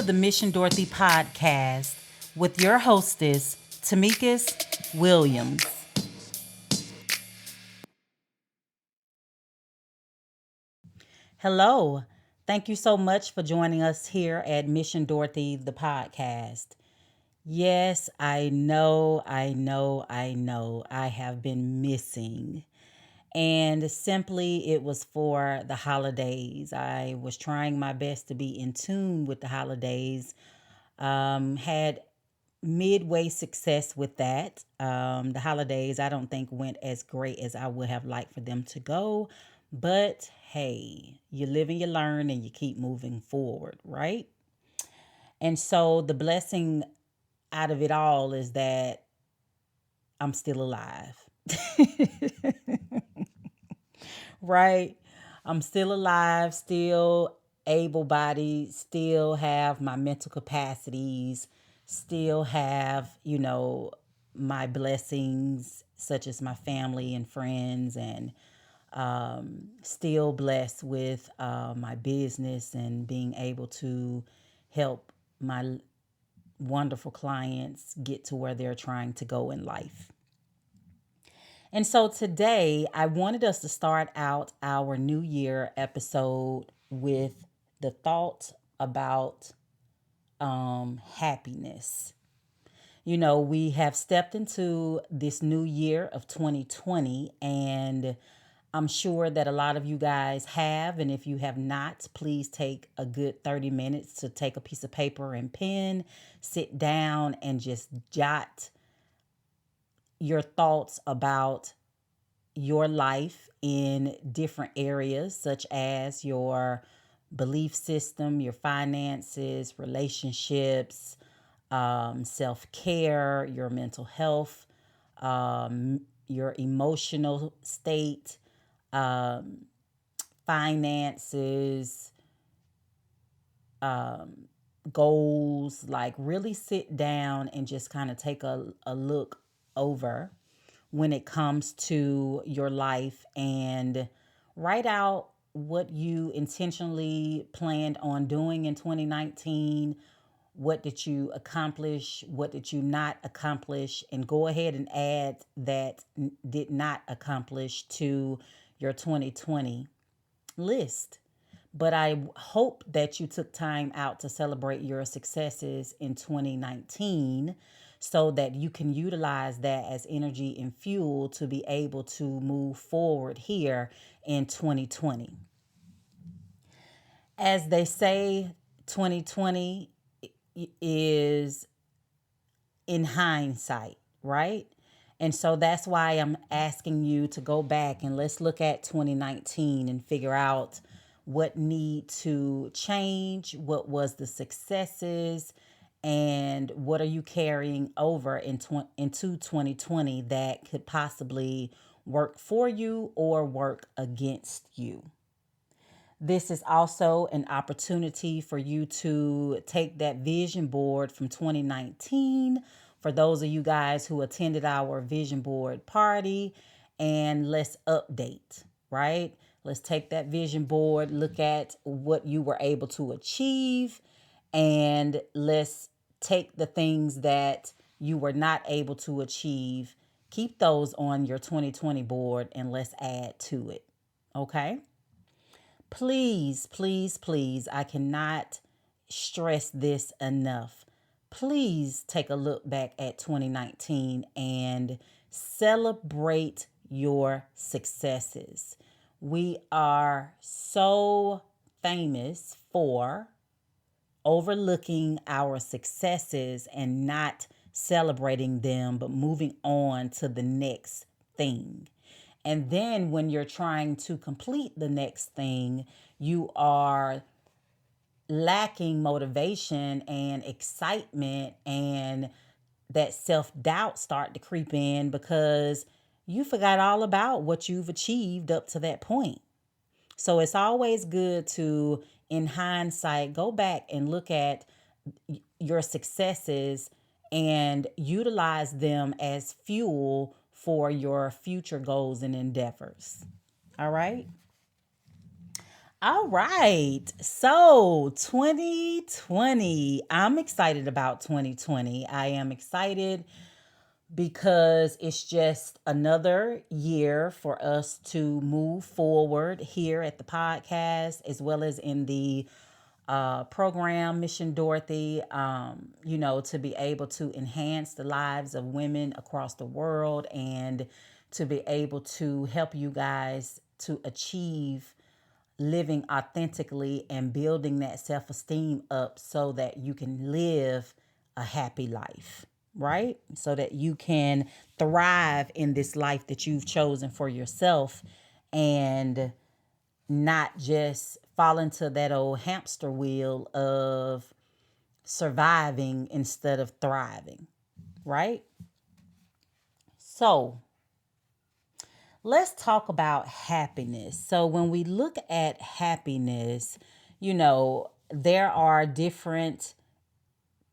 the Mission Dorothy podcast with your hostess, Tamekis Williams. Hello. Thank you so much for joining us here at Mission Dorothy, the podcast. Yes, I know. I have been missing. And simply, it was for the holidays. I was trying my best to be in tune with the holidays. Had midway success with that. The holidays, I don't think, went as great as I would have liked for them to go. But hey, you live and you learn and you keep moving forward, right? And so the blessing out of it all is that I'm still alive. Right? I'm still alive, still able bodied, still have my mental capacities, still have, my blessings, such as my family and friends, and still blessed with my business and being able to help my wonderful clients get to where they're trying to go in life. And so today, I wanted us to start out our New Year episode with the thought about happiness. We have stepped into this new year of 2020, and I'm sure that a lot of you guys have. And if you have not, please take a good 30 minutes to take a piece of paper and pen, sit down, and just jot your thoughts about your life in different areas, such as your belief system, your finances, relationships, self care, your mental health, your emotional state, um, finances, goals. Like, really sit down and just kind of take a look over when it comes to your life and write out what you intentionally planned on doing in 2019. What did you accomplish? What did you not accomplish? And go ahead and add that did not accomplish to your 2020 list. But I hope that you took time out to celebrate your successes in 2019 so that you can utilize that as energy and fuel to be able to move forward here in 2020. As they say, 2020 is in hindsight, right? And so that's why I'm asking you to go back and let's look at 2019 and figure out what need to change, what was the successes, and what are you carrying over into 2020 that could possibly work for you or work against you. This is also an opportunity for you to take that vision board from 2019. For those of you guys who attended our vision board party, and let's update, right? Let's take that vision board, look at what you were able to achieve, and let's take the things that you were not able to achieve, keep those on your 2020 board, and let's add to it. Okay? Please, please, please, I cannot stress this enough. Please take a look back at 2019 and celebrate your successes. We are so famous for overlooking our successes and not celebrating them, but moving on to the next thing. And then when you're trying to complete the next thing, you are lacking motivation and excitement, and that self-doubt start to creep in because you forgot all about what you've achieved up to that point. So it's always good to, in hindsight, go back and look at your successes and utilize them as fuel for your future goals and endeavors. All right. All right. So 2020, I'm excited about 2020. I am excited because it's just another year for us to move forward here at the podcast as well as in the program Mission Dorothy, to be able to enhance the lives of women across the world and to be able to help you guys to achieve living authentically and building that self esteem up so that you can live a happy life, right? So that you can thrive in this life that you've chosen for yourself and not just fall into that old hamster wheel of surviving instead of thriving, right? So, let's talk about happiness. So, when we look at happiness, there are different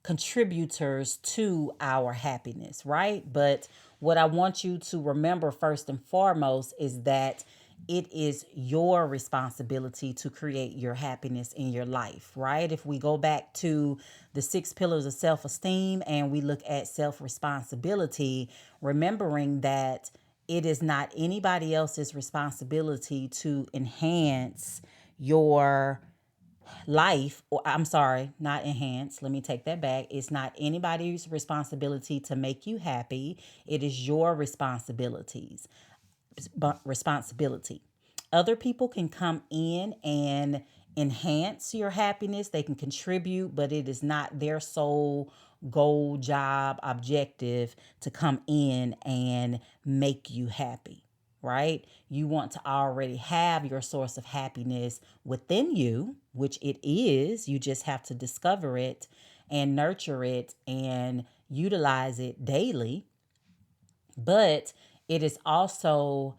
contributors to our happiness, right? But what I want you to remember first and foremost is that it is your responsibility to create your happiness in your life, right? If we go back to the six pillars of self esteem and we look at self responsibility, remembering that it is not anybody else's responsibility to enhance your life, or I'm sorry, not enhance. Let me take that back. It's not anybody's responsibility to make you happy. It is your responsibility. Other people can come in and enhance your happiness. They can contribute, but it is not their sole goal, job, objective to come in and make you happy, right? You want to already have your source of happiness within you, which it is. You just have to discover it and nurture it and utilize it daily. But it is also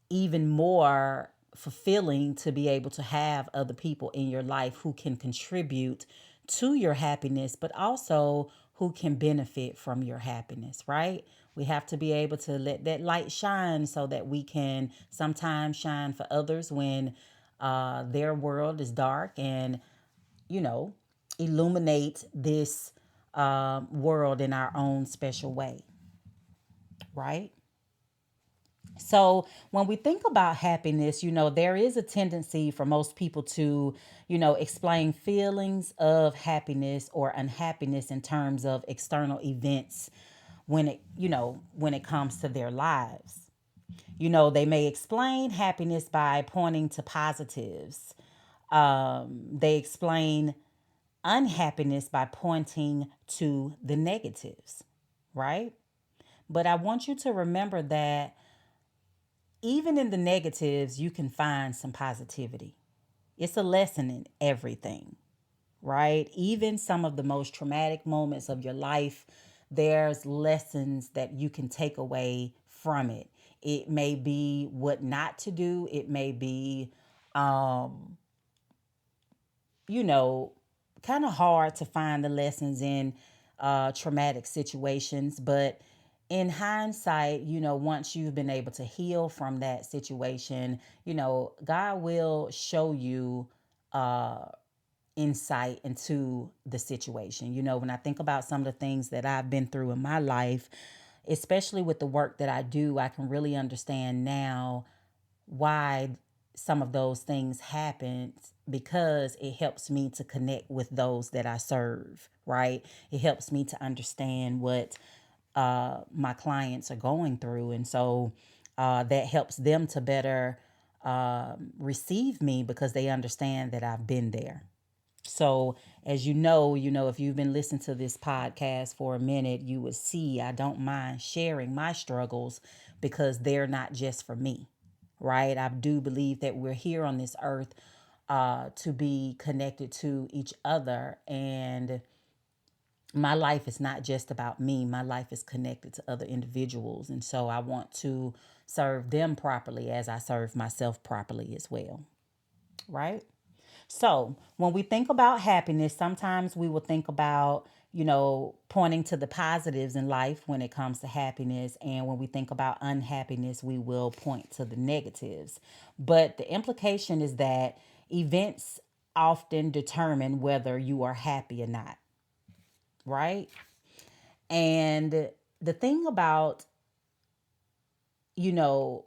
even more fulfilling to be able to have other people in your life who can contribute to your happiness, but also who can benefit from your happiness, right? We have to be able to let that light shine so that we can sometimes shine for others when their world is dark and, you know, illuminate this world in our own special way, right? So when we think about happiness, there is a tendency for most people to, explain feelings of happiness or unhappiness in terms of external events when it comes to their lives. They may explain happiness by pointing to positives. They explain unhappiness by pointing to the negatives, right? But I want you to remember that even in the negatives, you can find some positivity. It's a lesson in everything, right? Even some of the most traumatic moments of your life, there's lessons that you can take away from it. It may be what not to do, it may be, um, you know, kind of hard to find the lessons in traumatic situations. But in hindsight, once you've been able to heal from that situation, God will show you uh, insight into the situation. When I think about some of the things that I've been through in my life, especially with the work that I do, I can really understand now why some of those things happen because it helps me to connect with those that I serve, right? It helps me to understand what my clients are going through. And so that helps them to better receive me because they understand that I've been there. So, as if you've been listening to this podcast for a minute, you would see I don't mind sharing my struggles because they're not just for me, right? I do believe that we're here on this earth to be connected to each other. And my life is not just about me, my life is connected to other individuals. And so I want to serve them properly as I serve myself properly as well, right? So when we think about happiness, sometimes we will think about, pointing to the positives in life when it comes to happiness. And when we think about unhappiness, we will point to the negatives. But the implication is that events often determine whether you are happy or not, right? And the thing about, you know,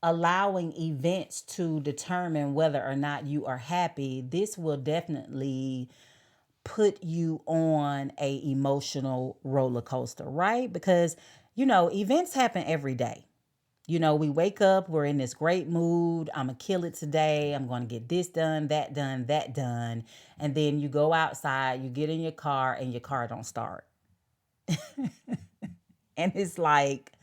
allowing events to determine whether or not you are happy, this will definitely put you on a emotional roller coaster, right? Because events happen every day. We wake up, we're in this great mood. I'm going to kill it today. I'm going to get this done, that done, that done. And then you go outside, you get in your car and your car don't start. And it's like,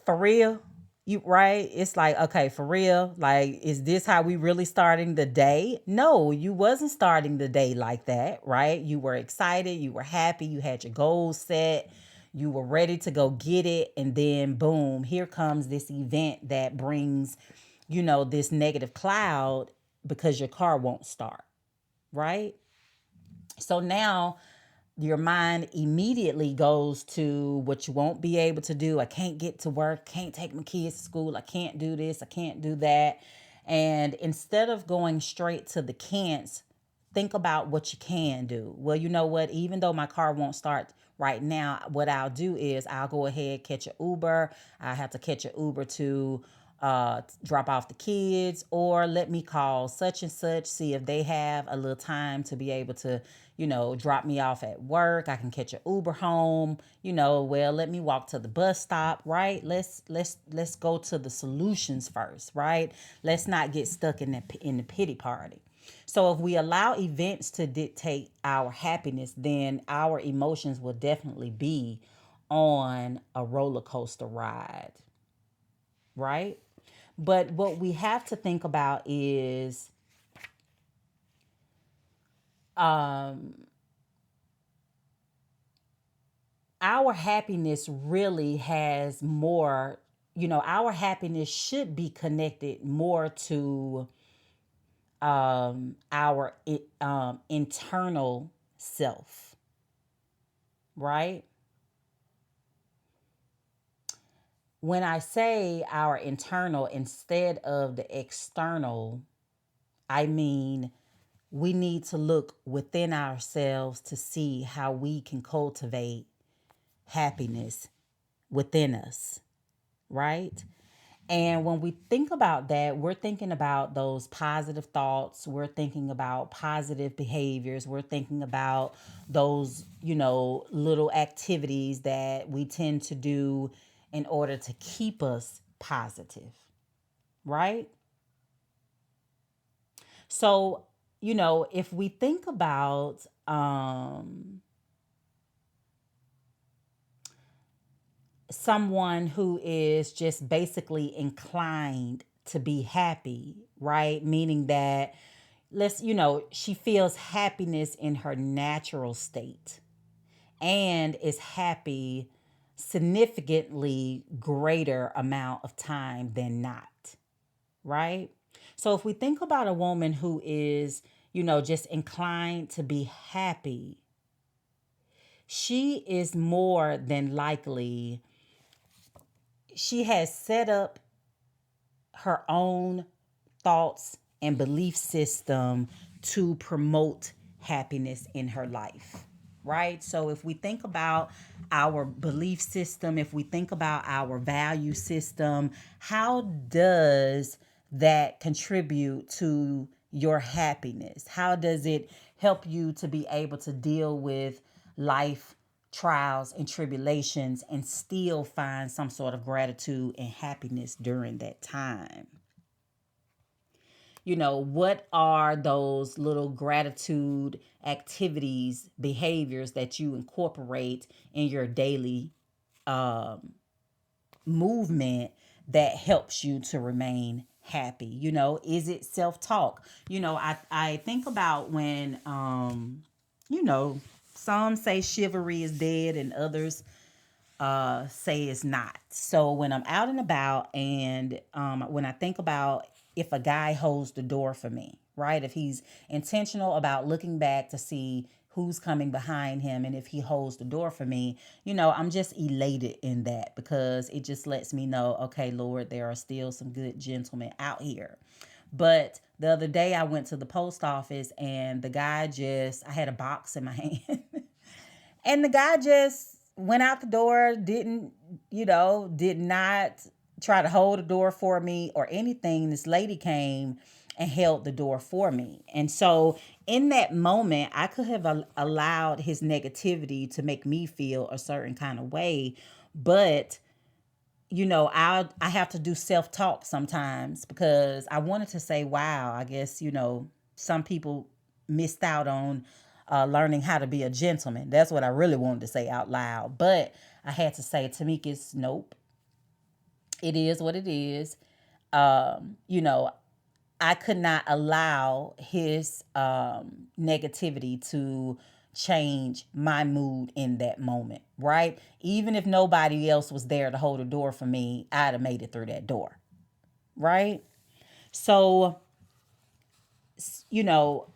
for real? You right? It's like, okay, for real? Like, is this how we really starting the day? No, you wasn't starting the day like that, right? You were excited, you were happy, you had your goals set, you were ready to go get it, and then boom, here comes this event that brings, this negative cloud because your car won't start, right? So now your mind immediately goes to what you won't be able to do. I can't get to work, can't take my kids to school, I can't do this, I can't do that. And instead of going straight to the can'ts, think about what you can do. Well, you know what? Even though my car won't start right now, what I'll do is I'll go ahead, catch an Uber. I have to catch an Uber to drop off the kids, or let me call such and such, see if they have a little time to be able to, drop me off at work. I can catch an Uber home. Well, let me walk to the bus stop, right? Let's go to the solutions first, right? Let's not get stuck in the pity party. So if we allow events to dictate our happiness, then our emotions will definitely be on a roller coaster ride, right? But what we have to think about is our happiness really has more, our happiness should be connected more to our internal self, right? When I say our internal instead of the external, I mean we need to look within ourselves to see how we can cultivate happiness within us, right? And when we think about that, we're thinking about those positive thoughts. We're thinking about positive behaviors. We're thinking about those, little activities that we tend to do in order to keep us positive, right? So, if we think about someone who is just basically inclined to be happy, right? Meaning that she feels happiness in her natural state and is happy significantly greater amount of time than not, right? So if we think about a woman who is, just inclined to be happy, she is more than likely, she has set up her own thoughts and belief system to promote happiness in her life, right? So if we think about our belief system, if we think about our value system, how does that contribute to your happiness? How does it help you to be able to deal with life trials and tribulations and still find some sort of gratitude and happiness during that time? What are those little gratitude activities, behaviors that you incorporate in your daily movement that helps you to remain happy? Is it self-talk? I think about when, some say chivalry is dead and others say it's not. So when I'm out and about and when I think about if a guy holds the door for me, right? If he's intentional about looking back to see who's coming behind him and if he holds the door for me, I'm just elated in that because it just lets me know, okay, Lord, there are still some good gentlemen out here. But the other day I went to the post office and the guy I had a box in my hand and the guy just went out the door, did not try to hold the door for me or anything. This lady came and held the door for me. And so in that moment, I could have allowed his negativity to make me feel a certain kind of way. But I have to do self-talk sometimes because I wanted to say, wow, I guess, some people missed out on learning how to be a gentleman. That's what I really wanted to say out loud. But I had to say, Tamekis, nope. It is what it is. Um, you know, I could not allow his negativity to change my mood in that moment, right? Even if nobody else was there to hold the door for me, I'd have made it through that door, right? So, you know,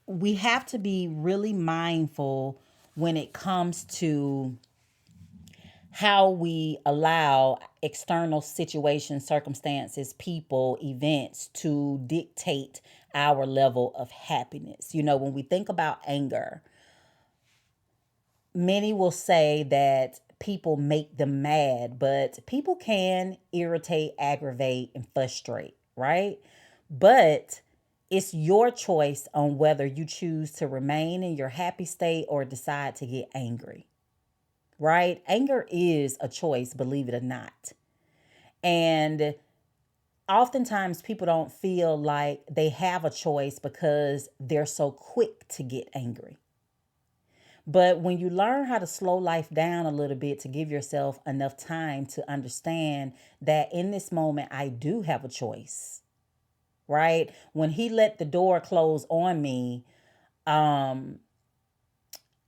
we have to be really mindful when it comes to how we allow external situations, circumstances, people, events to dictate our level of happiness. When we think about anger, many will say that people make them mad, but people can irritate, aggravate, and frustrate, right? But it's your choice on whether you choose to remain in your happy state or decide to get angry, right? Anger is a choice, believe it or not. And oftentimes people don't feel like they have a choice because they're so quick to get angry. But when you learn how to slow life down a little bit to give yourself enough time to understand that in this moment, I do have a choice, right? When he let the door close on me, um,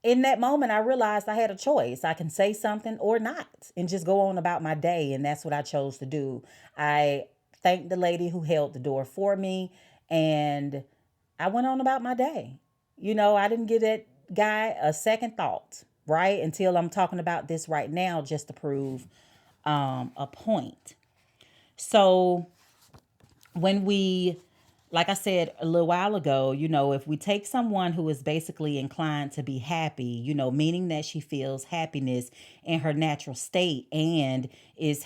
in that moment, I realized I had a choice. I can say something or not and just go on about my day. And that's what I chose to do. I thanked the lady who held the door for me and I went on about my day. I didn't give that guy a second thought, right? Until I'm talking about this right now just to prove a point. So when like I said a little while ago, if we take someone who is basically inclined to be happy, meaning that she feels happiness in her natural state and is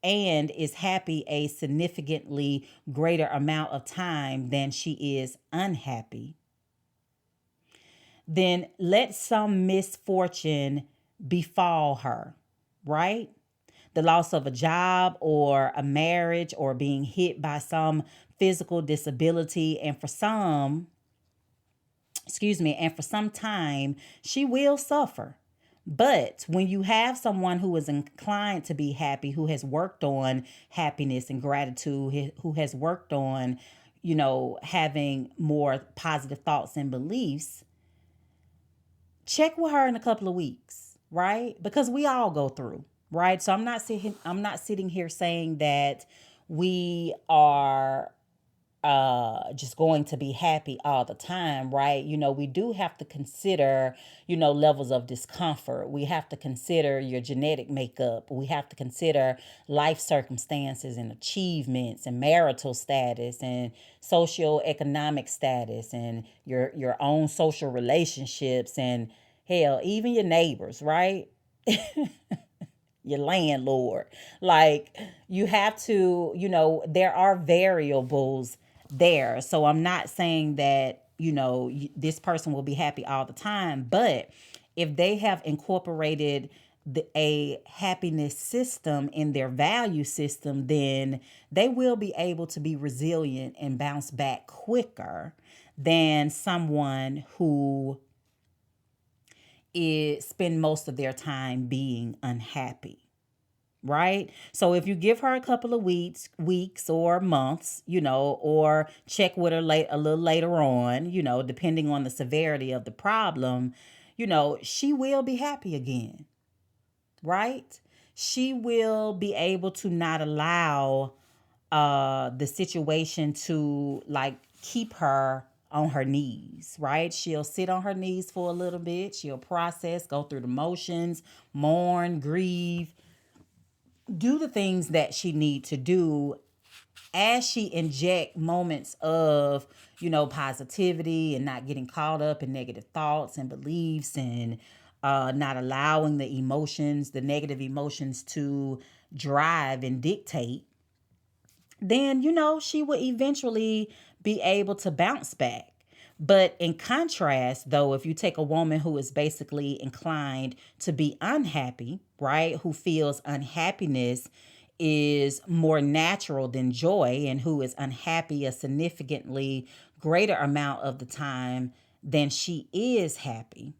happy a significantly greater amount of time than she is unhappy, then let some misfortune befall her, right? The loss of a job or a marriage or being hit by some physical disability. And for some time, she will suffer. But when you have someone who is inclined to be happy, who has worked on happiness and gratitude, who has worked on, having more positive thoughts and beliefs, check with her in a couple of weeks, right? Because we all go through, right? So I'm not sitting here saying that we are just going to be happy all the time, right? We do have to consider, levels of discomfort. We have to consider your genetic makeup. We have to consider life circumstances and achievements and marital status and socioeconomic status and your own social relationships and hell, even your neighbors, right? Your landlord. Like you have to, there are variables there. So I'm not saying that, this person will be happy all the time, but if they have incorporated a happiness system in their value system, then they will be able to be resilient and bounce back quicker than someone who spend most of their time being unhappy, right? So if you give her a couple of weeks or months, or check with her a little later on, depending on the severity of the problem, she will be happy again, right? She will be able to not allow the situation to like keep her on her knees, right? She'll sit on her knees for a little bit. She'll process, go through the motions, mourn, grieve, do the things that she need to do as she inject moments of, positivity and not getting caught up in negative thoughts and beliefs, and not allowing the negative emotions to drive and dictate, then, she will eventually be able to bounce back. But in contrast, though, if you take a woman who is basically inclined to be unhappy, right, who feels unhappiness is more natural than joy, and who is unhappy a significantly greater amount of the time than she is happy,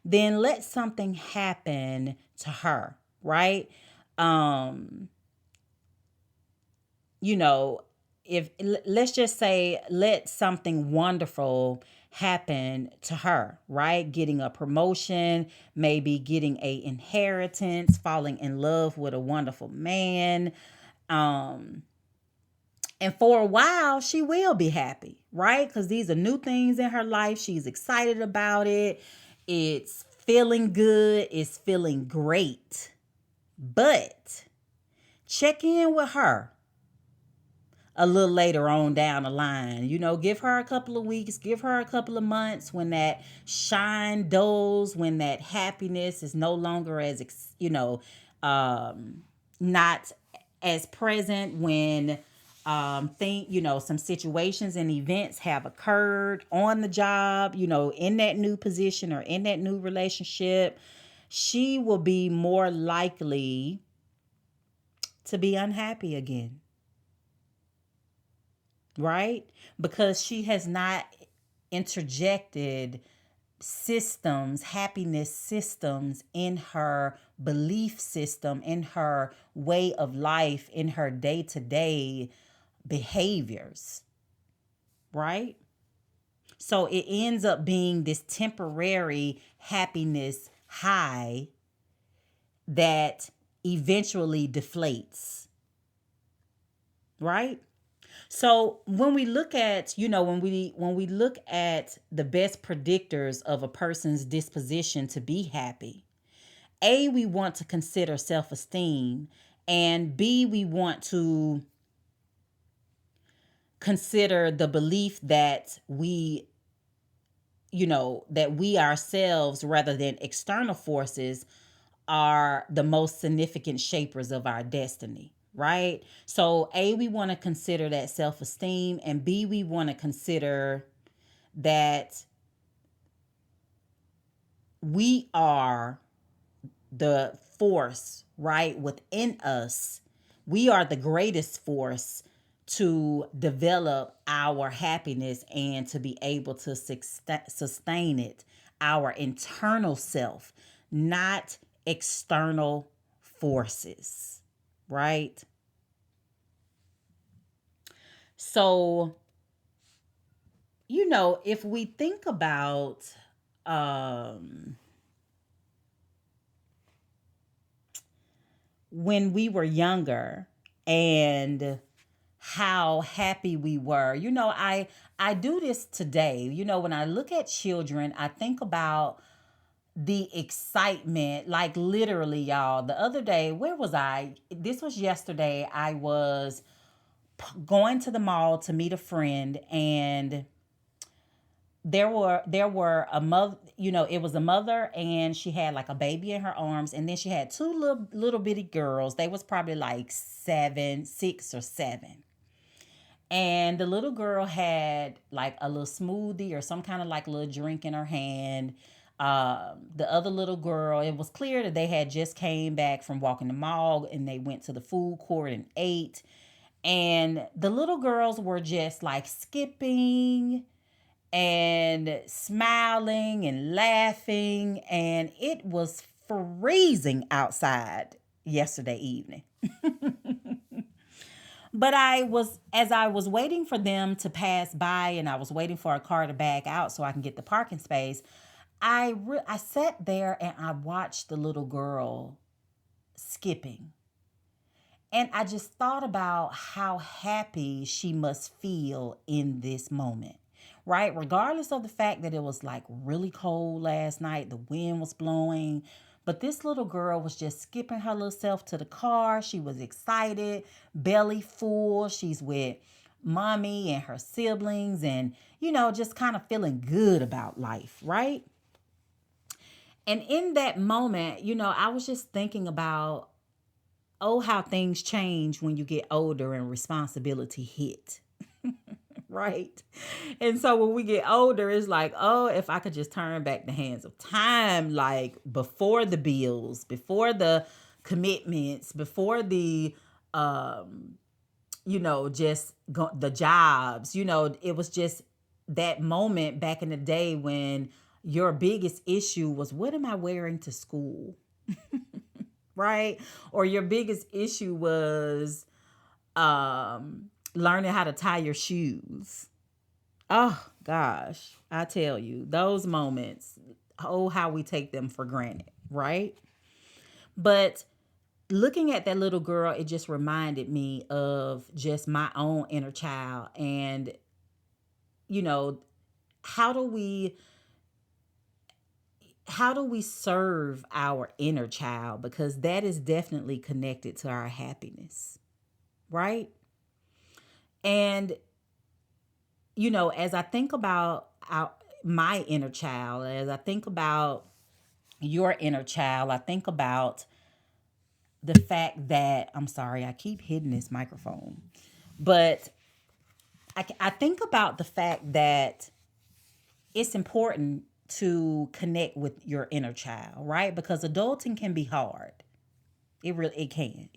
then let something happen to her, right? Um, you know, if let's just say let something wonderful happen to her, right? Getting a promotion, maybe getting a inheritance, falling in love with a wonderful man. Um and for a while she will be happy, right? Cuz these are new things in her life. She's excited about it. It's feeling good, it's feeling great. But check in with her a little later on down the line. Give her a couple of weeks, give her a couple of months when that shine dulls, when that happiness is no longer as, not as present, when some situations and events have occurred on the job, in that new position or in that new relationship, she will be more likely to be unhappy again, right? Because she has not interjected happiness systems in her belief system, in her way of life, in her day to day behaviors, right? So it ends up being this temporary happiness high that eventually deflates, right? So when we look at, when we look at the best predictors of a person's disposition to be happy, A, we want to consider self-esteem, and B, we want to consider the belief that we ourselves, rather than external forces, are the most significant shapers of our destiny, right? So, A, we want to consider that self esteem, and B, we want to consider that we are the force, right, within us. We are the greatest force to develop our happiness and to be able to sustain it, our internal self, not external forces, right? So, if we think about um, when we were younger and how happy we were. I do this today. When I look at children, I think about the excitement, like literally, y'all. The other day, where was I? This was yesterday. I was going to the mall to meet a friend, and there were a mother, it was a mother, and she had like a baby in her arms, and then she had two little bitty girls. They was probably like 6 or 7. And the little girl had like a little smoothie or some kind of like little drink in her hand. The other little girl, it was clear that they had just came back from walking the mall, and they went to the food court and ate. And the little girls were just like skipping and smiling and laughing. And it was freezing outside yesterday evening. But as I was waiting for them to pass by, and I was waiting for a car to back out so I can get the parking space, I sat there and I watched the little girl skipping. And I just thought about how happy she must feel in this moment, right? Regardless of the fact that it was like really cold last night, the wind was blowing, but this little girl was just skipping her little self to the car. She was excited, belly full. She's with mommy and her siblings and, just kind of feeling good about life, right? And in that moment, I was just thinking about, oh, how things change when you get older and responsibility hit, right? And so when we get older, it's like, oh, if I could just turn back the hands of time, like before the bills, before the commitments, before the, just the jobs, it was just that moment back in the day when your biggest issue was, what am I wearing to school? Right? Or your biggest issue was learning how to tie your shoes. Oh gosh, I tell you, those moments, oh, how we take them for granted, right? But looking at that little girl, it just reminded me of just my own inner child. And, you know, how do we how do we serve our inner child? Because that is definitely connected to our happiness, right? And, as I think about my inner child, as I think about your inner child, I think about the fact that, I'm sorry, I keep hitting this microphone, but I think about the fact that it's important to connect with your inner child, right? Because adulting can be hard. It really can,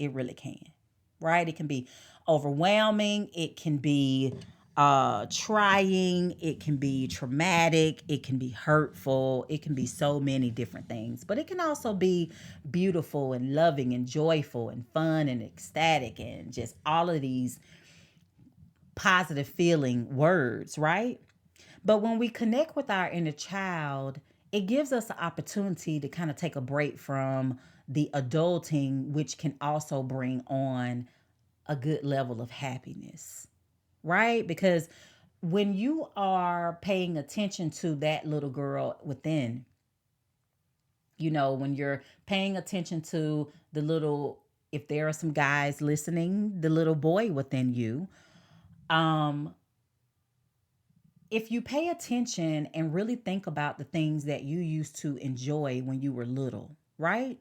right? It can be overwhelming, it can be trying, it can be traumatic, it can be hurtful, it can be so many different things. But it can also be beautiful and loving and joyful and fun and ecstatic and just all of these positive feeling words, right? But when we connect with our inner child, it gives us an opportunity to kind of take a break from the adulting, which can also bring on a good level of happiness, right? Because when you are paying attention to that little girl within, when you're paying attention to the little, if there are some guys listening, the little boy within you, um, if you pay attention and really think about the things that you used to enjoy when you were little, right?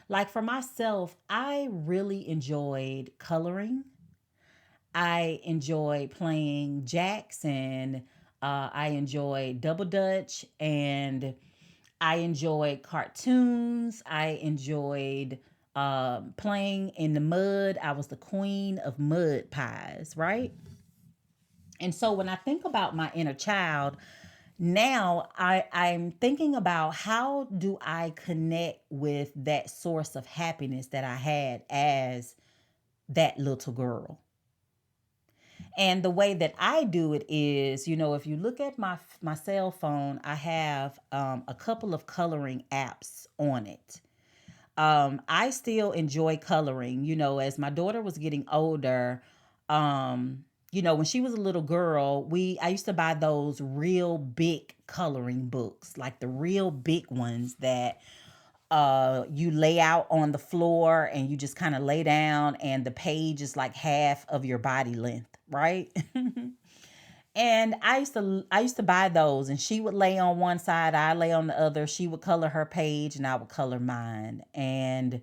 Like for myself, I really enjoyed coloring. I enjoyed playing jacks and I enjoyed double dutch and I enjoyed cartoons. I enjoyed playing in the mud. I was the queen of mud pies, right? And so when I think about my inner child, now I'm thinking about how do I connect with that source of happiness that I had as that little girl. And the way that I do it is, if you look at my cell phone, I have a couple of coloring apps on it. I still enjoy coloring. As my daughter was getting older, when she was a little girl, I used to buy those real big coloring books, like the real big ones that you lay out on the floor and you just kind of lay down and the page is like half of your body length, right? And I used to buy those and she would lay on one side, I lay on the other. She would color her page and I would color mine. And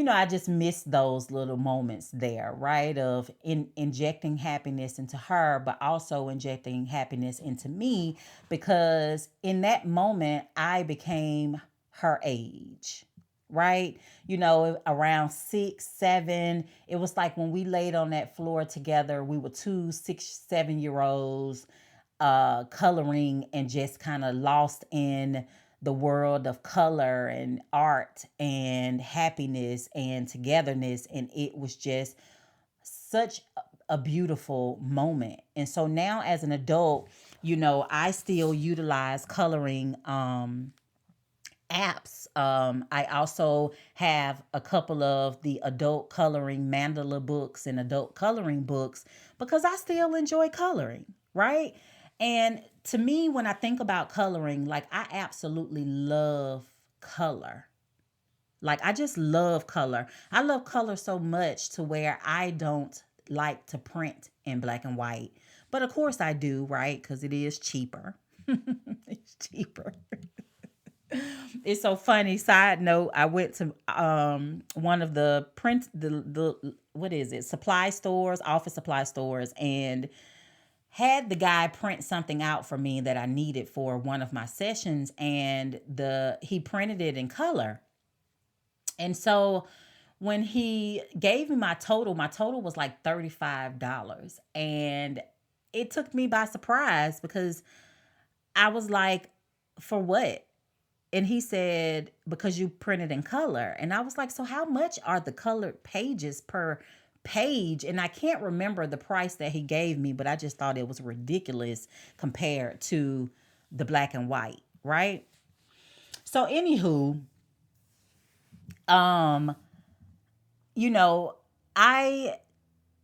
I just miss those little moments there, right? Of injecting happiness into her, but also injecting happiness into me because in that moment I became her age, right? Around 6, 7, it was like when we laid on that floor together, we were two 6, 7 year olds coloring and just kind of lost in the world of color and art and happiness and togetherness. And it was just such a beautiful moment. And so now as an adult, I still utilize coloring apps. I also have a couple of the adult coloring mandala books and adult coloring books because I still enjoy coloring, right? And to me, when I think about coloring, like I absolutely love color. Like I just love color. I love color so much to where I don't like to print in black and white. But of course I do, right? Because it is cheaper. It's cheaper. It's so funny. Side note: I went to one of the print the what is it? Supply stores, office supply stores, and had the guy print something out for me that I needed for one of my sessions, and the he printed it in color. And so when he gave me my total was like $35, and it took me by surprise because I was like, for what? And he said, because you printed in color. And I was like, so how much are the colored pages per page? And I can't remember the price that he gave me, but I just thought it was ridiculous compared to the black and white, right? So anywho, um, you know, I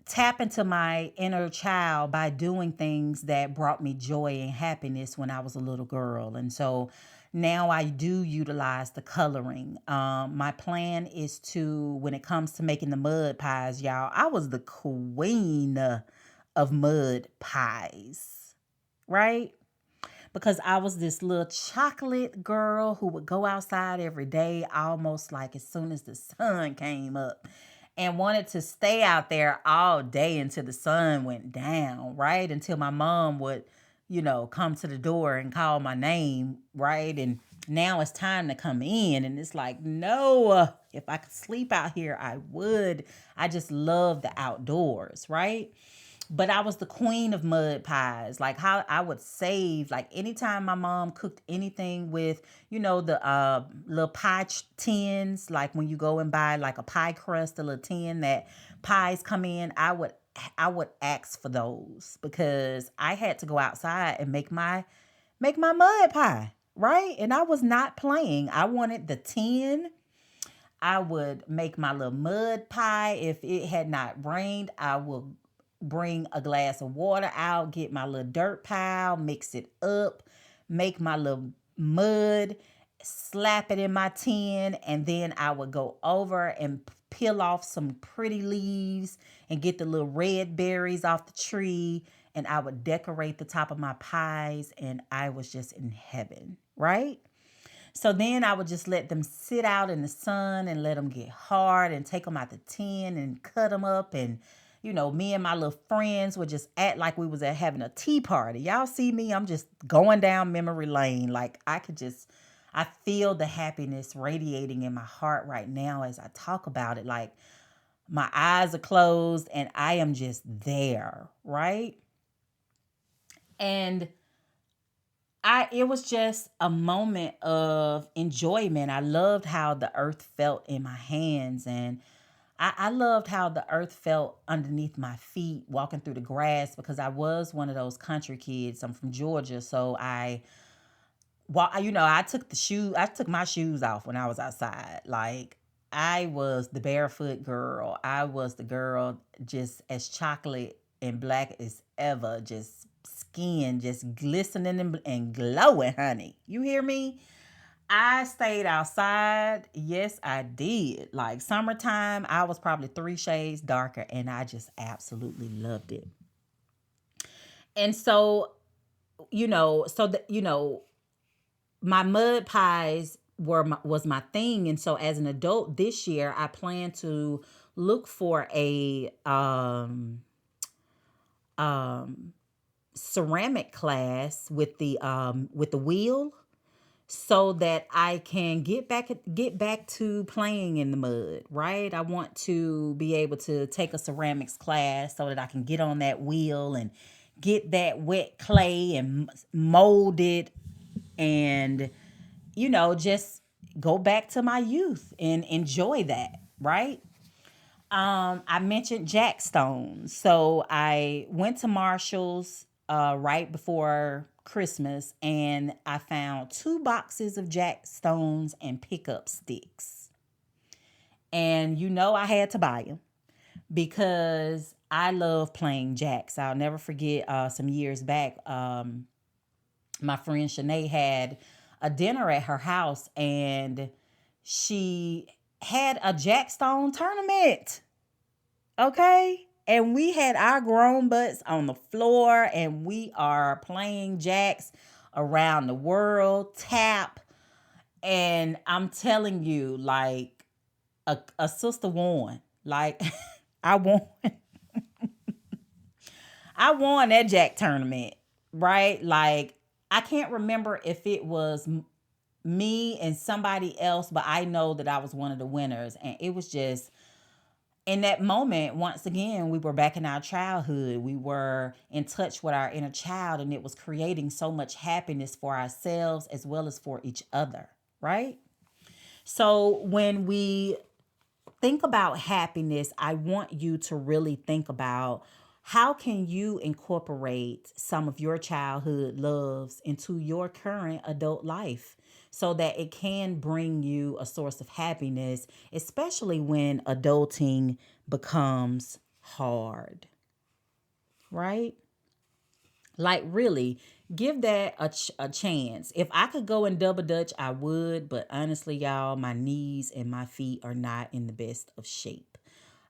tap into my inner child by doing things that brought me joy and happiness when I was a little girl. And so now I do utilize the coloring. My plan is to, when it comes to making the mud pies, y'all, I was the queen of mud pies, right? Because I was this little chocolate girl who would go outside every day, almost like as soon as the sun came up, and wanted to stay out there all day until the sun went down, right? Until my mom would, come to the door and call my name, right? And now it's time to come in. And it's like, no, if I could sleep out here, I would. I just love the outdoors, right? But I was the queen of mud pies. Like how I would save, like anytime my mom cooked anything with, the little pie tins, like when you go and buy like a pie crust, a little tin that pies come in, I would ask for those because I had to go outside and make my mud pie, right? And I was not playing. I wanted the tin. I would make my little mud pie. If it had not rained, I would bring a glass of water out, get my little dirt pile, mix it up, make my little mud, slap it in my tin, and then I would go over and peel off some pretty leaves and get the little red berries off the tree, and I would decorate the top of my pies, and I was just in heaven, right? So then I would just let them sit out in the sun and let them get hard and take them out the tin and cut them up. And, me and my little friends would just act like we was at having a tea party. Y'all see me, I'm just going down memory lane. Like I feel the happiness radiating in my heart right now as I talk about it. Like my eyes are closed and I am just there, right? And it was just a moment of enjoyment. I loved how the earth felt in my hands, and I loved how the earth felt underneath my feet walking through the grass because I was one of those country kids. I'm from Georgia, so I took my shoes off when I was outside. Like I was the barefoot girl. I was the girl just as chocolate and black as ever, just skin just glistening and glowing, honey. You hear me? I stayed outside. Yes, I did. Like summertime, I was probably 3 shades darker, and I just absolutely loved it. And so, my mud pies was my thing. And so as an adult this year, I plan to look for a um ceramic class with the wheel so that I can get back to playing in the mud, right? I want to be able to take a ceramics class so that I can get on that wheel and get that wet clay and mold it and just go back to my youth and enjoy that, right? I mentioned Jackstones. So I went to Marshall's right before Christmas and I found 2 boxes of Jack Stones and pickup sticks. And I had to buy them because I love playing jacks. I'll never forget some years back, my friend Shanae had a dinner at her house and she had a Jackstone tournament. Okay? And we had our grown butts on the floor and we are playing jacks around the world, tap. And I'm telling you, like, a sister won. Like, I won. I won that jack tournament, right? Like, I can't remember if it was me and somebody else, but I know that I was one of the winners. And it was just, in that moment, once again, we were back in our childhood. We were in touch with our inner child, and it was creating so much happiness for ourselves as well as for each other, right? So when we think about happiness, I want you to really think about how can you incorporate some of your childhood loves into your current adult life so that it can bring you a source of happiness, especially when adulting becomes hard, right? Like, really, give that a chance. If I could go in double dutch, I would. But honestly, y'all, my knees and my feet are not in the best of shape.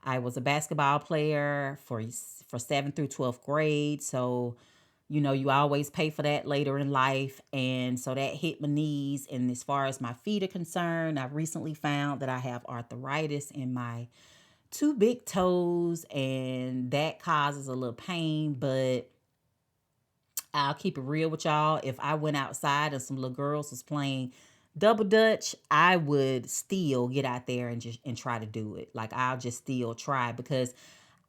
I was a basketball player for 7th through 12th grade. So, you always pay for that later in life. And so that hit my knees. And as far as my feet are concerned, I recently found that I have arthritis in my 2 big toes. And that causes a little pain. But I'll keep it real with y'all. If I went outside and some little girls was playing double dutch, I would still get out there and try to do it. Like, I'll just still try because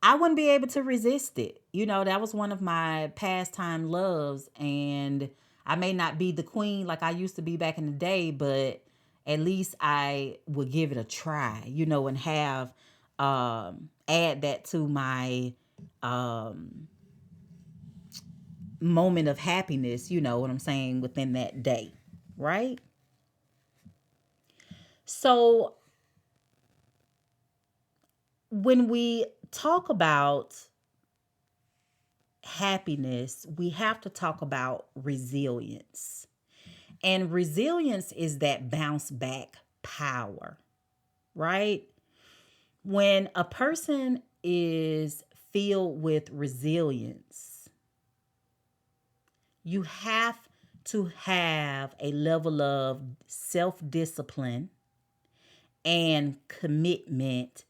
I wouldn't be able to resist it. That was one of my pastime loves, and I may not be the queen like I used to be back in the day, but at least I would give it a try, and have add that to my moment of happiness, you know what I'm saying, within that day, right? So when we talk about happiness, we have to talk about resilience. And resilience is that bounce back power, right? When a person is filled with resilience, you have to have a level of self discipline and commitment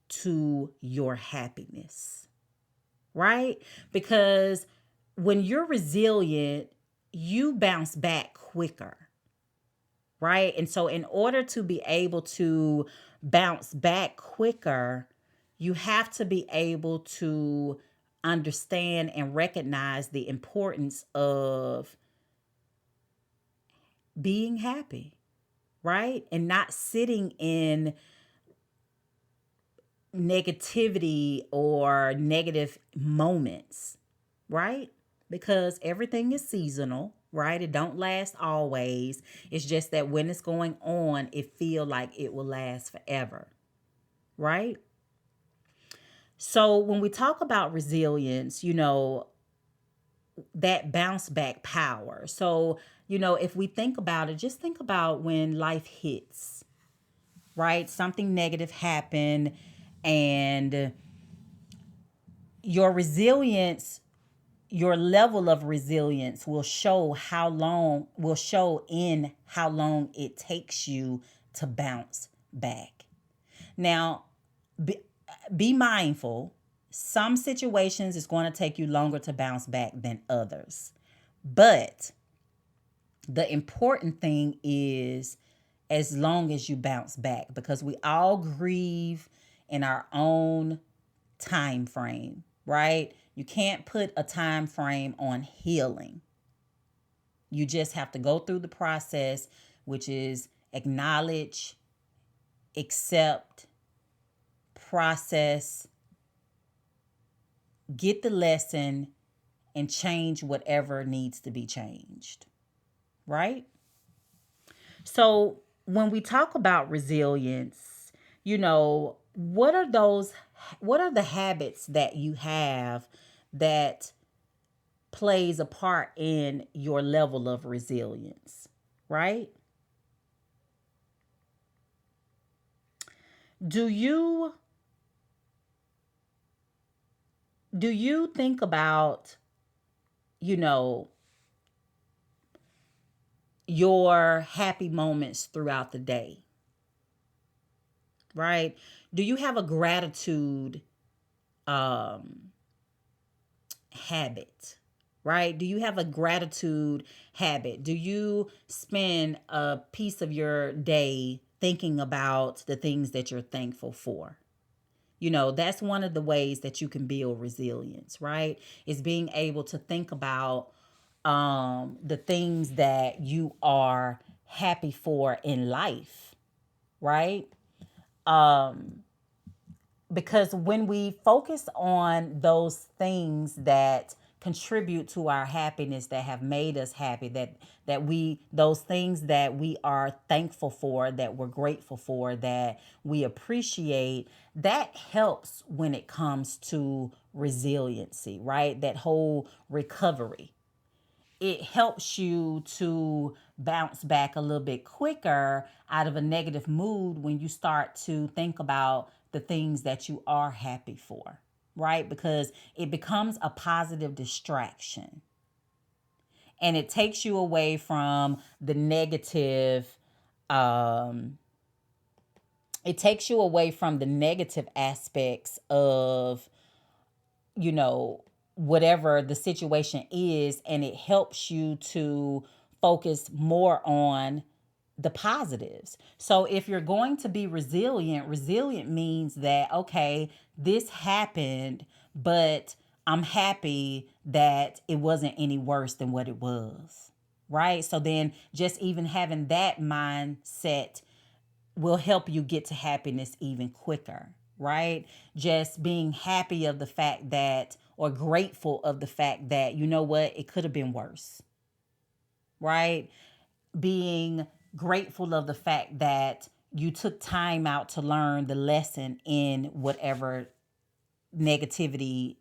to your happiness, right? Because when you're resilient, you bounce back quicker, right? And so, in order to be able to bounce back quicker, you have to be able to understand and recognize the importance of being happy, right? And not sitting in negativity or negative moments, right? Because everything is seasonal, right? It don't last always. It's just that when it's going on, it feel like it will last forever, right? So when we talk about resilience, that bounce back power. So, if we think about it, just think about when life hits, right? Something negative happened and your resilience, your level of resilience will show in how long it takes you to bounce back. Now, be mindful. Some situations it's going to take you longer to bounce back than others. But the important thing is as long as you bounce back, because we all grieve in our own time frame, right? You can't put a time frame on healing. You just have to go through the process, which is acknowledge, accept, process, get the lesson, and change whatever needs to be changed, right? So when we talk about resilience, what are the habits that you have that plays a part in your level of resilience, right? Do you do you think about, you know, your happy moments throughout the day, right? Do you have a gratitude um habit, right? Do you have a gratitude habit? Do you spend a piece of your day thinking about the things that you're thankful for? That's one of the ways that you can build resilience, right? Is being able to think about the things that you are happy for in life, right? Um, because when we focus on those things that contribute to our happiness, that have made us happy, that we those things that we are thankful for, that we're grateful for, that we appreciate, that helps when it comes to resiliency, right? That whole recovery, it helps you to bounce back a little bit quicker out of a negative mood when you start to think about the things that you are happy for, right? Because it becomes a positive distraction and it takes you away from the negative. Um, it takes you away from the negative aspects of, you know, whatever the situation is, and it helps you to focus more on the positives. So if you're going to be resilient, resilient means that, okay, this happened, but I'm happy that it wasn't any worse than what it was. Right? So then just even having that mindset will help you get to happiness even quicker, right? Just being happy of the fact that, or grateful of the fact that, you know what, it could have been worse, right? Being grateful of the fact that you took time out to learn the lesson in whatever negativity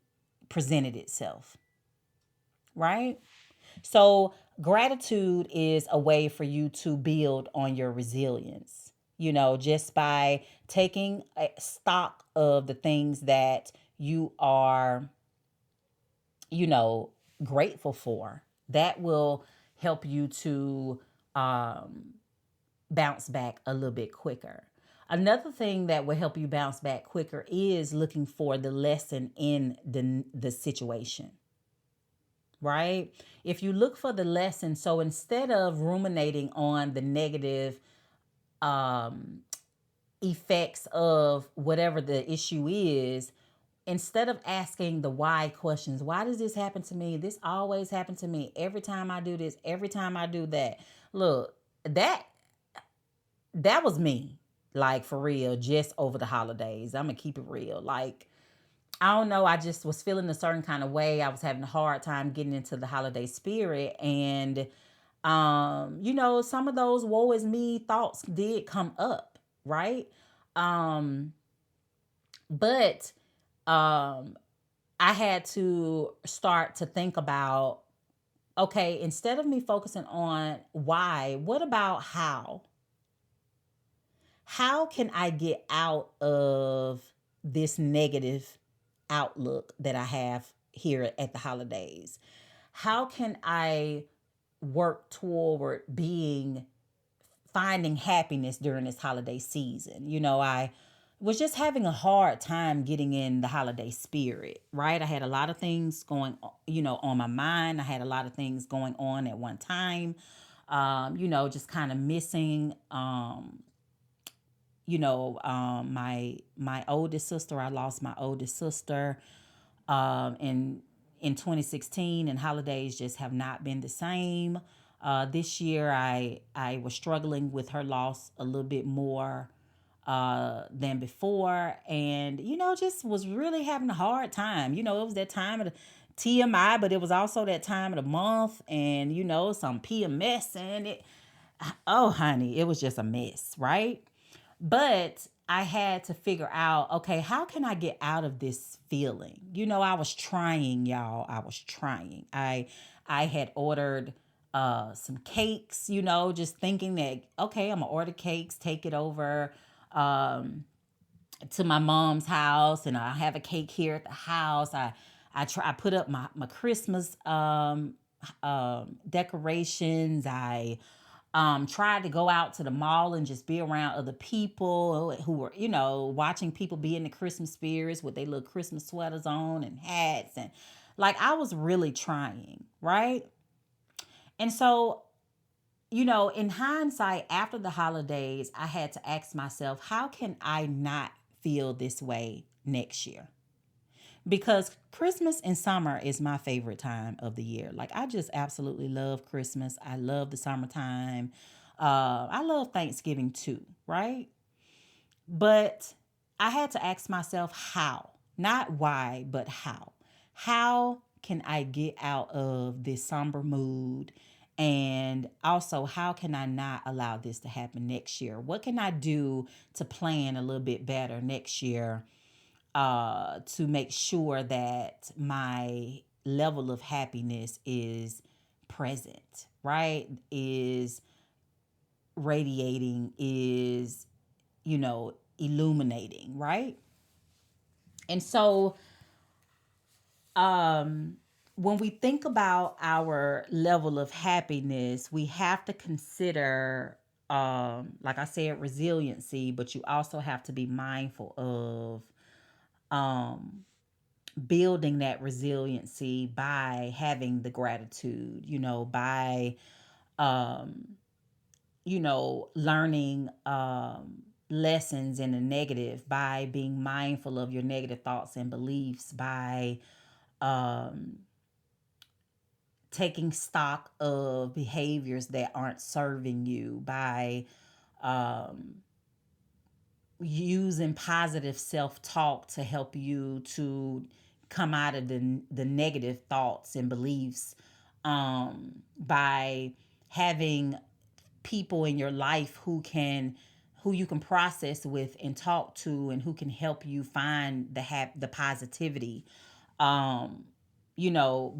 presented itself, right? So, gratitude is a way for you to build on your resilience, just by taking a stock of the things that you are, you know, grateful for. That will help you to um, bounce back a little bit quicker. Another thing that will help you bounce back quicker is looking for the lesson in the situation, right? If you look for the lesson, so instead of ruminating on the negative um, effects of whatever the issue is, instead of asking the why questions, why does this happen to me? This always happens to me. Every time I do this, every time I do that. Look, that was me. Like for real, just over the holidays. I'm gonna keep it real. Like, I don't know. I just was feeling a certain kind of way. I was having a hard time getting into the holiday spirit. And, some of those woe is me thoughts did come up, right? Um, but um, I had to start to think about, okay, instead of me focusing on why, what about how? How can I get out of this negative outlook that I have here at the holidays? How can I work toward finding happiness during this holiday season? I was just having a hard time getting in the holiday spirit, right? I had a lot of things going, on my mind. I had a lot of things going on at one time. Just kind of missing my oldest sister. I lost my oldest sister in 2016, and holidays just have not been the same. This year, I was struggling with her loss a little bit more than before, and just was really having a hard time. It was that TMI, but it was also that time of the month and, some PMS and it. Oh, honey, it was just a mess, right? But I had to figure out, okay, how can I get out of this feeling? I was trying, y'all. I was trying. I had ordered some cakes, just thinking that, okay, I'm gonna order cakes, take it over to my mom's house, and I have a cake here at the house. I put up my Christmas decorations. I tried to go out to the mall and just be around other people who were, watching people be in the Christmas spirits with their little Christmas sweaters on and hats. And like, I was really trying, right? And so, in hindsight, after the holidays, I had to ask myself, how can I not feel this way next year? Because Christmas and summer is my favorite time of the year. Like, I just absolutely love Christmas. I love the summertime. I love Thanksgiving too, right? But I had to ask myself how, not why, but how. How can I get out of this somber mood? And also, how can I not allow this to happen next year? What can I do to plan a little bit better next year to make sure that my level of happiness is present, right? Is radiating, is, illuminating, right? And so, when we think about our level of happiness, we have to consider, like I said, resiliency, but you also have to be mindful of um, building that resiliency by having the gratitude, by, um, learning lessons in the negative, by being mindful of your negative thoughts and beliefs, by um, taking stock of behaviors that aren't serving you, by um, using positive self-talk to help you to come out of the negative thoughts and beliefs, by having people in your life who you can process with and talk to, and who can help you find the positivity, um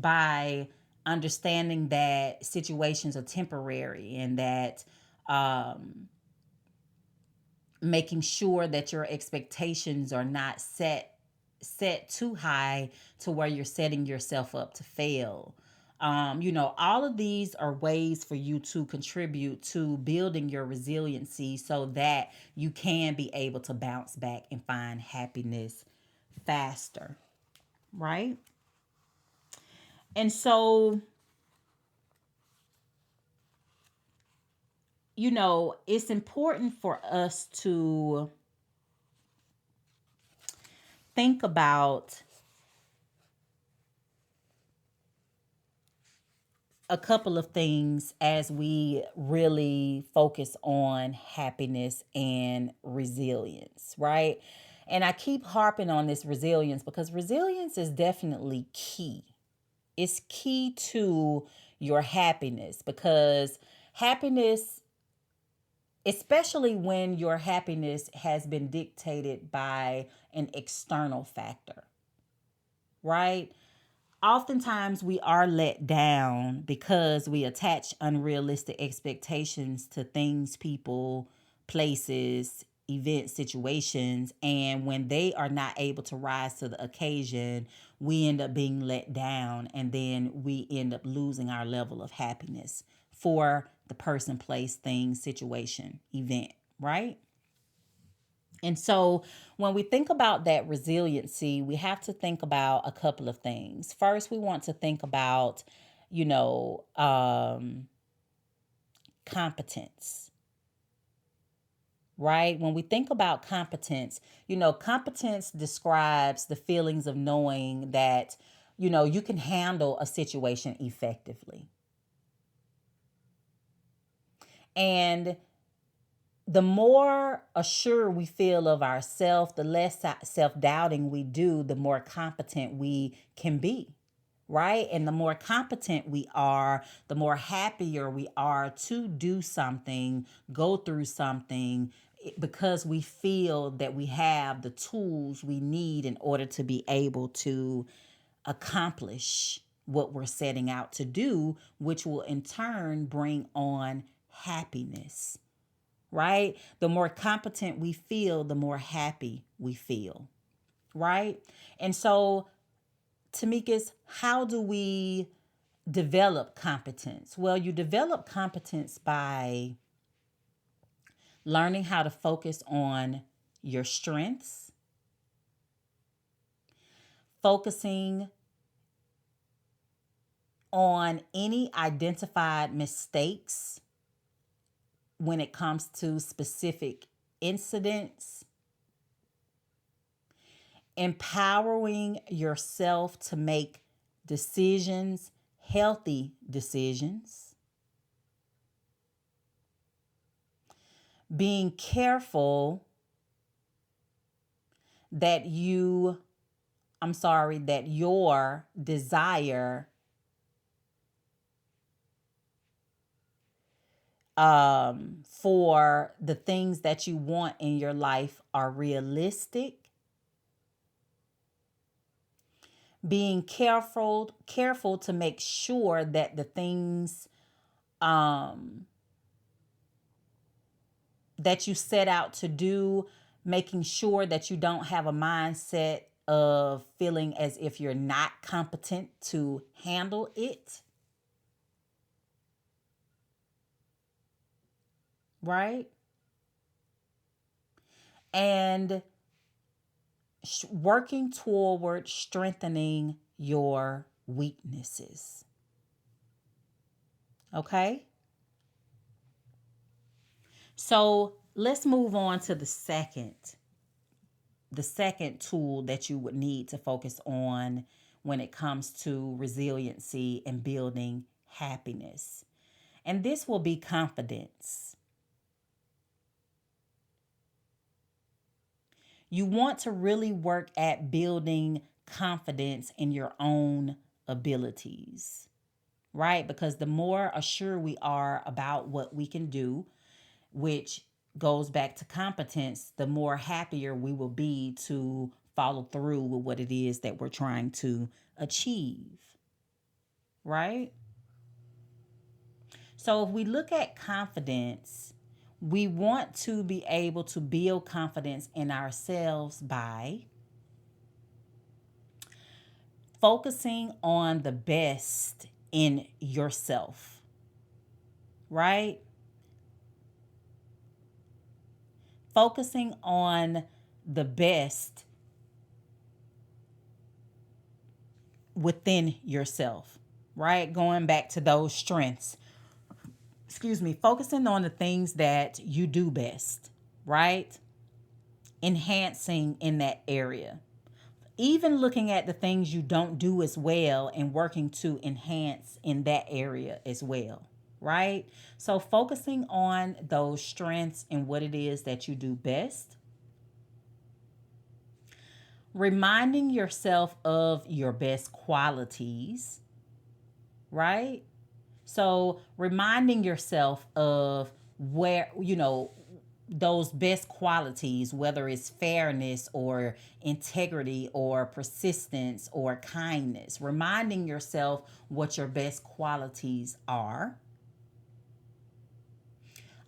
by understanding that situations are temporary, and that um making sure that your expectations are not set too high to where you're setting yourself up to fail. All of these are ways for you to contribute to building your resiliency so that you can be able to bounce back and find happiness faster, right? And so, it's important for us to think about a couple of things as we really focus on happiness and resilience, right? And I keep harping on this resilience because resilience is definitely key. It's key to your happiness, because happiness, especially when your happiness has been dictated by an external factor, right? Oftentimes we are let down because we attach unrealistic expectations to things, people, places, events, situations. And when they are not able to rise to the occasion, we end up being let down, and then we end up losing our level of happiness for the person, place, thing, situation, event, right? And so when we think about that resiliency, we have to think about a couple of things. First, we want to think about, you know, um, competence, right? When we think about competence, competence describes the feelings of knowing that, you can handle a situation effectively. And the more assured we feel of ourselves, the less self doubting we do, the more competent we can be, right? And the more competent we are, the more happier we are to do something, go through something, because we feel that we have the tools we need in order to be able to accomplish what we're setting out to do, which will in turn bring on happiness, right? The more competent we feel, the more happy we feel, right? And so, Tamekis, how do we develop competence? Well, you develop competence by learning how to focus on your strengths, focusing on any identified mistakes when it comes to specific incidents, empowering yourself to make decisions, healthy decisions, being careful that that your desire for the things that you want in your life are realistic. Being careful to make sure that the things that you set out to do, making sure that you don't have a mindset of feeling as if you're not competent to handle it. Right? And working toward strengthening your weaknesses. Okay? So let's move on to the second tool that you would need to focus on when it comes to resiliency and building happiness. And this will be confidence. You want to really work at building confidence in your own abilities, right? Because the more assured we are about what we can do, which goes back to competence, the more happier we will be to follow through with what it is that we're trying to achieve, right? So if we look at confidence, we want to be able to build confidence in ourselves by focusing on the best in yourself, right? Focusing on the best within yourself, right? Going back to those strengths. Focusing on the things that you do best, right? Enhancing in that area. Even looking at the things you don't do as well and working to enhance in that area as well, right? So focusing on those strengths and what it is that you do best. Reminding yourself of your best qualities, right? So reminding yourself of where, those best qualities, whether it's fairness or integrity or persistence or kindness, reminding yourself what your best qualities are.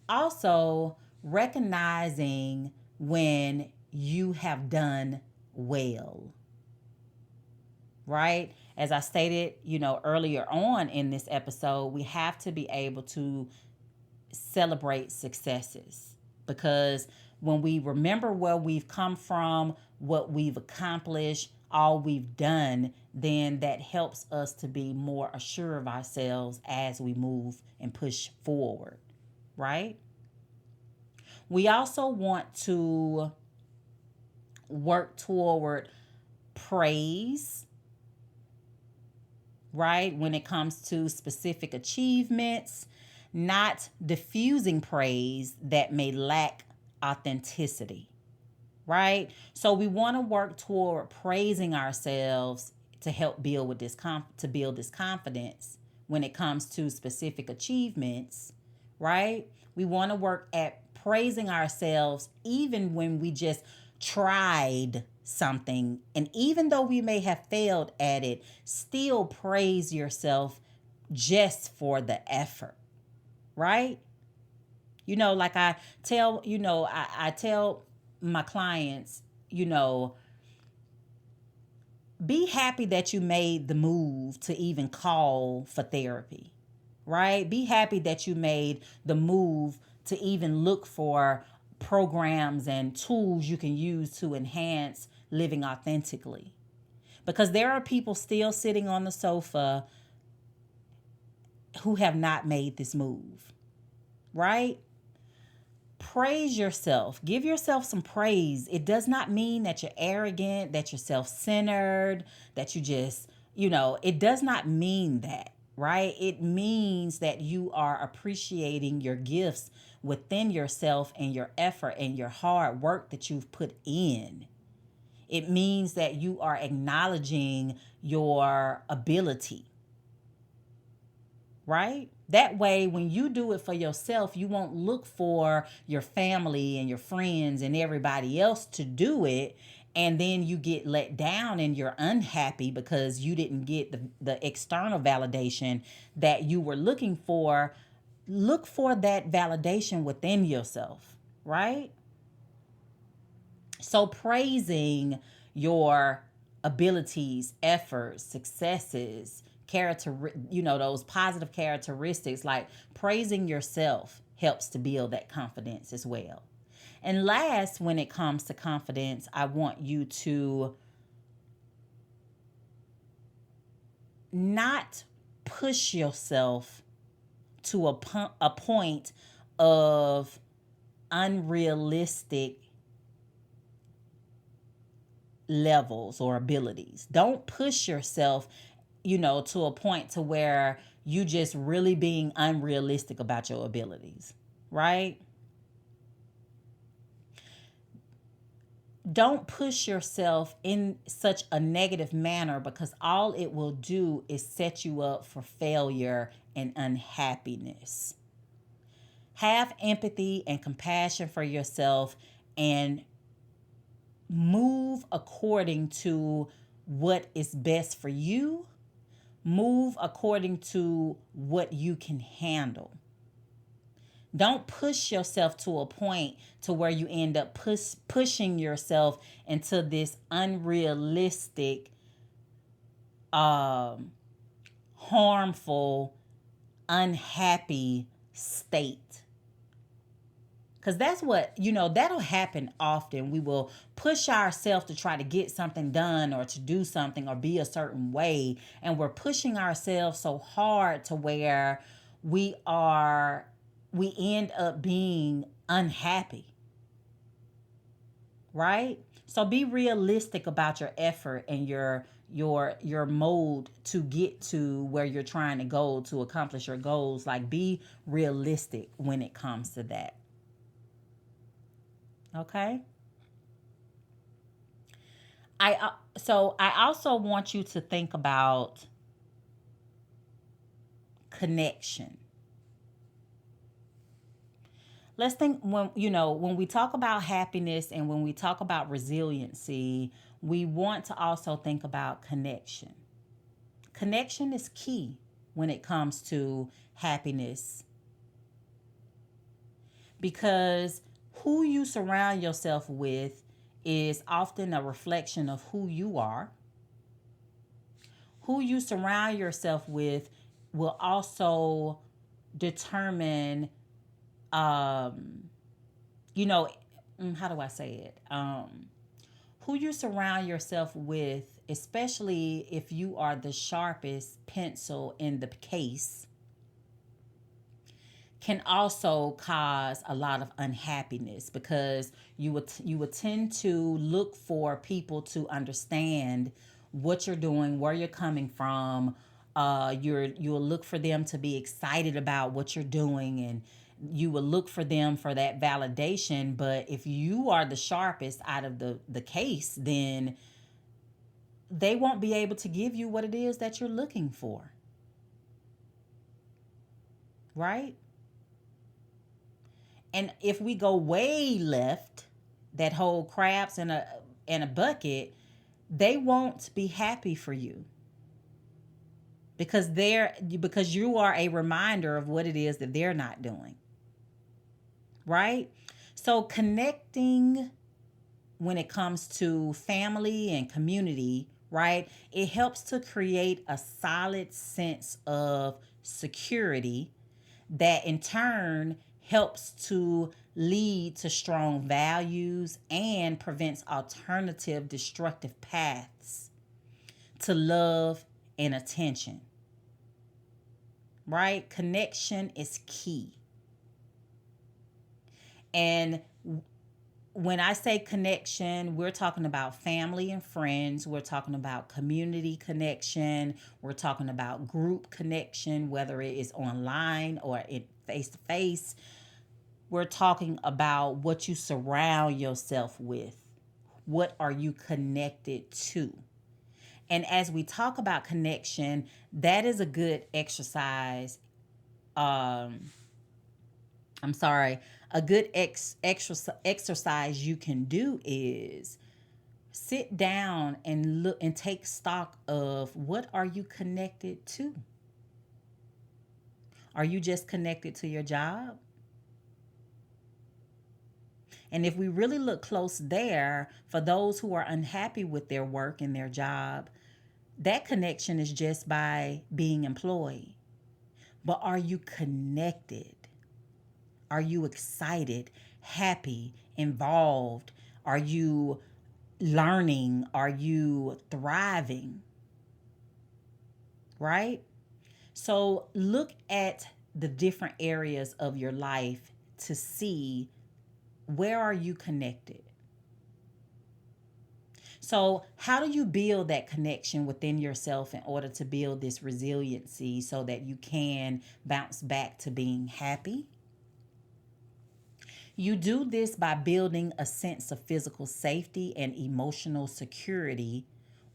Also, recognizing when you have done well, right? As I stated, earlier on in this episode, we have to be able to celebrate successes, because when we remember where we've come from, what we've accomplished, all we've done, then that helps us to be more assured of ourselves as we move and push forward, right? We also want to work toward praise, right? When it comes to specific achievements, not diffusing praise that may lack authenticity, right? So we want to work toward praising ourselves to help build with this to build this confidence when it comes to specific achievements, right? We want to work at praising ourselves even when we just tried something. And even though we may have failed at it, still praise yourself just for the effort, right? Like I tell, I tell my clients, be happy that you made the move to even call for therapy, right? Be happy that you made the move to even look for programs and tools you can use to enhance living authentically. Because there are people still sitting on the sofa who have not made this move, right? Praise yourself. Give yourself some praise. It does not mean that you're arrogant, that you're self-centered, that you just, it does not mean that, right? It means that you are appreciating your gifts within yourself and your effort and your hard work that you've put in. It means that you are acknowledging your ability, right? That way, when you do it for yourself, you won't look for your family and your friends and everybody else to do it. And then you get let down and you're unhappy because you didn't get the external validation that you were looking for. Look for that validation within yourself, right? So praising your abilities, efforts, successes, those positive characteristics, like praising yourself helps to build that confidence as well. And last, when it comes to confidence, I want you to not push yourself to a point of unrealistic levels or abilities. Don't push yourself, to a point to where you just really being unrealistic about your abilities, right? Don't push yourself in such a negative manner, because all it will do is set you up for failure and unhappiness. Have empathy and compassion for yourself and move according to what is best for you. Move according to what you can handle. Don't push yourself to a point to where you end up pushing yourself into this unrealistic, harmful, unhappy state. Because that's what, that'll happen often. We will push ourselves to try to get something done or to do something or be a certain way. And we're pushing ourselves so hard to where we end up being unhappy. Right? So be realistic about your effort and your mode to get to where you're trying to go to accomplish your goals. Like, be realistic when it comes to that. Okay. I also want you to think about connection. Let's think, when we talk about happiness and when we talk about resiliency, we want to also think about connection. Connection is key when it comes to happiness, because who you surround yourself with is often a reflection of who you are. Who you surround yourself with will also determine, how do I say it? Who you surround yourself with, especially if you are the sharpest pencil in the case, can also cause a lot of unhappiness, because you would tend to look for people to understand what you're doing, where you're coming from. You'll look for them to be excited about what you're doing, and you will look for them for that validation. But if you are the sharpest out of the case, then they won't be able to give you what it is that you're looking for, right? And if we go way left, that whole crabs in a bucket, they won't be happy for you because you are a reminder of what it is that they're not doing, right? So connecting when it comes to family and community, right? It helps to create a solid sense of security that in turn helps to lead to strong values and prevents alternative destructive paths to love and attention. Right? Connection is key. And when I say connection, we're talking about family and friends. We're talking about community connection. We're talking about group connection, whether it is online or face to face. We're talking about what you surround yourself with. What are you connected to? And as we talk about connection, that is a good exercise. I'm sorry, a good exercise you can do is sit down and look and take stock of what are you connected to? Are you just connected to your job? And if we really look close there, for those who are unhappy with their work and their job, that connection is just by being employed. But are you connected? Are you excited, happy, involved? Are you learning? Are you thriving? Right? So look at the different areas of your life to see where are you connected. So, how do you build that connection within yourself in order to build this resiliency so that you can bounce back to being happy? You do this by building a sense of physical safety and emotional security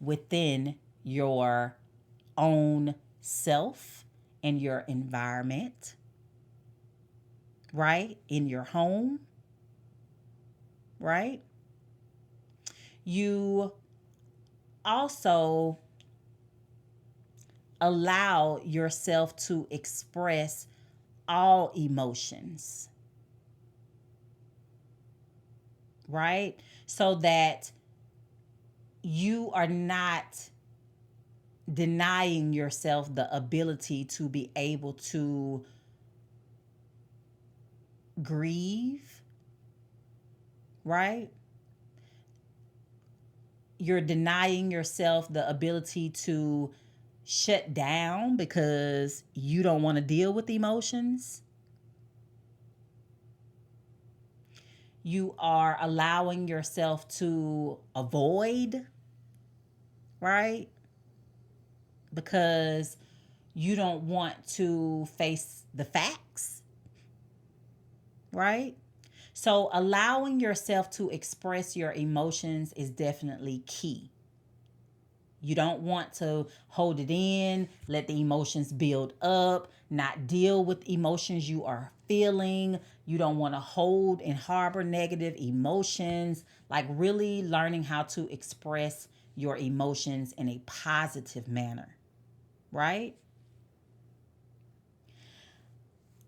within your own self and your environment, right? In your home, right? You also allow yourself to express all emotions, right? So that you are not denying yourself the ability to be able to grieve, right? You're denying yourself the ability to shut down because you don't want to deal with emotions. You are allowing yourself to avoid, right? Because you don't want to face the facts, right? So, allowing yourself to express your emotions is definitely key. You don't want to hold it in, let the emotions build up, not deal with emotions you are feeling. You don't want to hold and harbor negative emotions. Like, really learning how to express your emotions in a positive manner, right?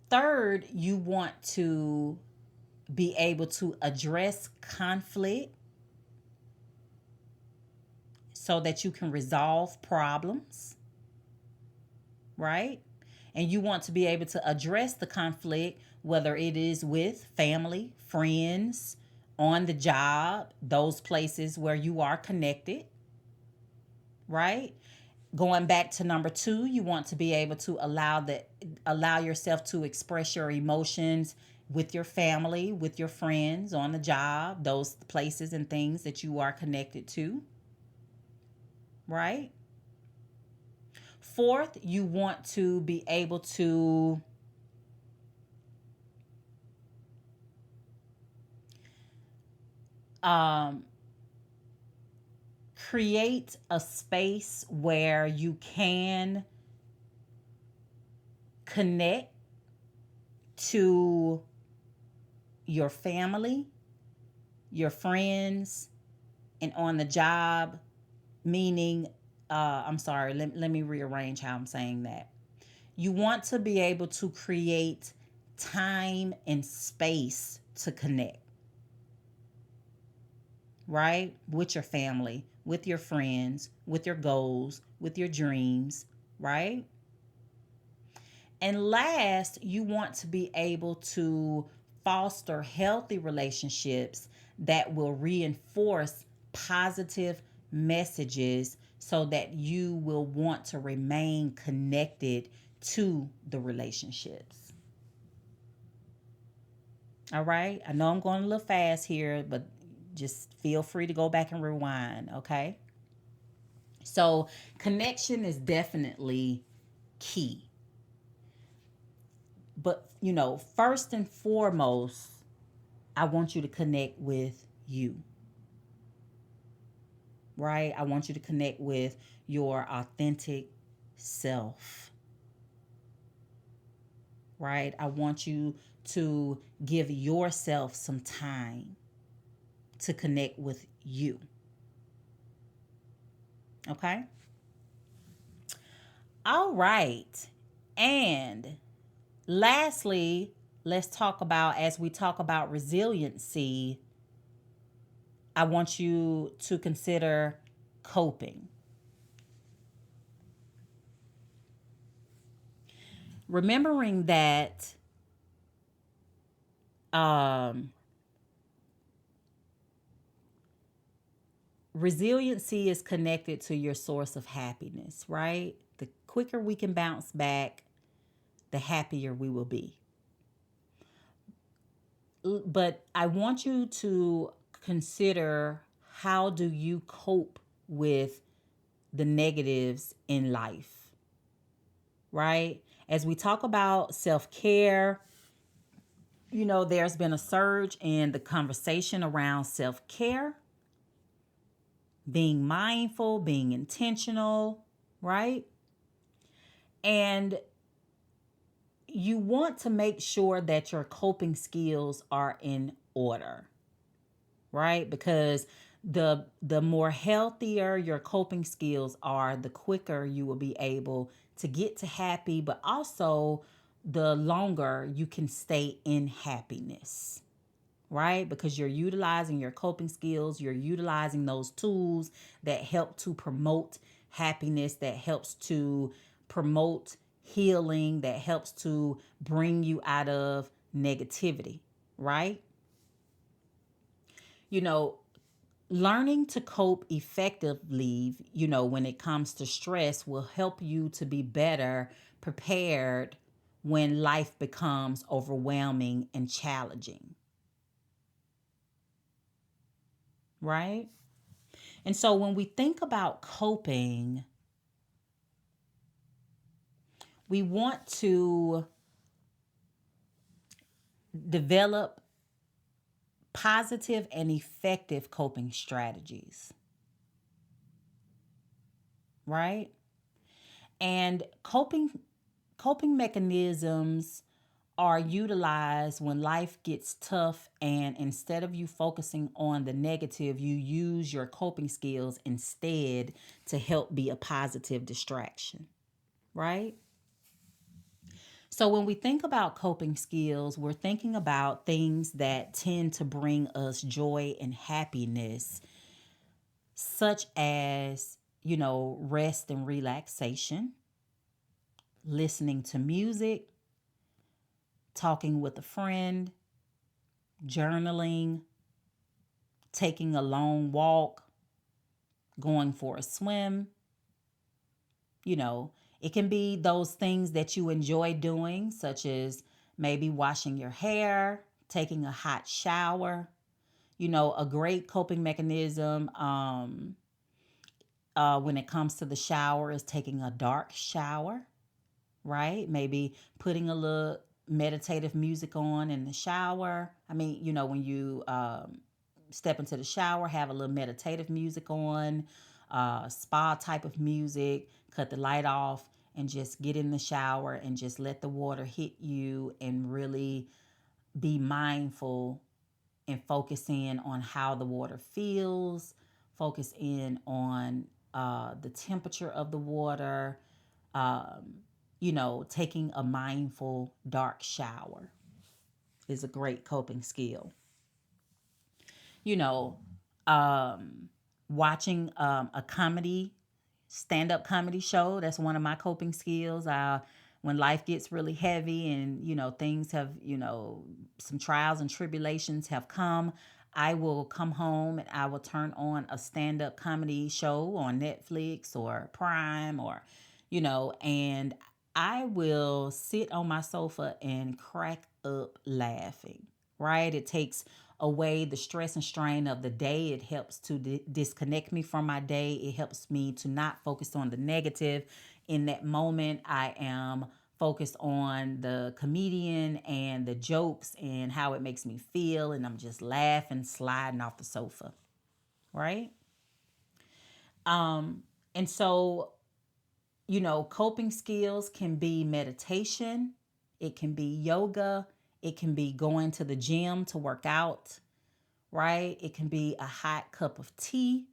Third, you want to be able to address conflict so that you can resolve problems, right? And you want to be able to address the conflict, whether it is with family, friends, on the job, those places where you are connected, right? Going back to number 2, you want to be able to allow yourself to express your emotions with your family, with your friends, on the job, those places and things that you are connected to, right? Fourth, you want to be able to um, create a space where you can connect to your family, your friends, and on the job, meaning, I'm sorry, let me rearrange how I'm saying that. You want to be able to create time and space to connect, right? With your family, with your friends, with your goals, with your dreams, right? And last, you want to be able to foster healthy relationships that will reinforce positive messages so that you will want to remain connected to the relationships. All right. I know I'm going a little fast here, but just feel free to go back and rewind. Okay. So, connection is definitely key. But, first and foremost, I want you to connect with you, right? I want you to connect with your authentic self, right? I want you to give yourself some time to connect with you, okay? All right. And lastly, let's talk about, as we talk about resiliency, I want you to consider coping. Remembering that um, resiliency is connected to your source of happiness, right? The quicker we can bounce back, the happier we will be. But I want you to consider, how do you cope with the negatives in life, right? As we talk about self-care, there's been a surge in the conversation around self-care, being mindful, being intentional, right? And you want to make sure that your coping skills are in order, right? Because the more healthier your coping skills are, the quicker you will be able to get to happy, but also the longer you can stay in happiness, right? Because you're utilizing your coping skills, you're utilizing those tools that help to promote happiness, that helps to promote healing, that helps to bring you out of negativity, right? You know, learning to cope effectively, when it comes to stress, will help you to be better prepared when life becomes overwhelming and challenging, right? And so when we think about coping, we want to develop positive and effective coping strategies, right? And coping mechanisms are utilized when life gets tough, and instead of you focusing on the negative, you use your coping skills instead to help be a positive distraction, right? So when we think about coping skills, we're thinking about things that tend to bring us joy and happiness, such as, rest and relaxation, listening to music, talking with a friend, journaling, taking a long walk, going for a swim. You know, it can be those things that you enjoy doing, such as maybe washing your hair, taking a hot shower. A great coping mechanism when it comes to the shower is taking a dark shower, right? Maybe putting a little meditative music on in the shower. I mean, when you step into the shower, have a little meditative music on. spa type of music, cut the light off, and just get in the shower and just let the water hit you and really be mindful and focus in on how the water feels, focus in on the temperature of the water, um, taking a mindful dark shower is a great coping skill. You know, um, watching a comedy, stand up comedy show, that's one of my coping skills. When life gets really heavy and, things have, some trials and tribulations have come, I will come home and I will turn on a stand up comedy show on Netflix or Prime and I will sit on my sofa and crack up laughing, right? It takes away the stress and strain of the day. It helps to disconnect me from my day. It helps me to not focus on the negative. In that moment, I am focused on the comedian and the jokes and how it makes me feel. And I'm just laughing, sliding off the sofa, right? And so coping skills can be meditation, it can be yoga, it can be going to the gym to work out, right? It can be a hot cup of tea.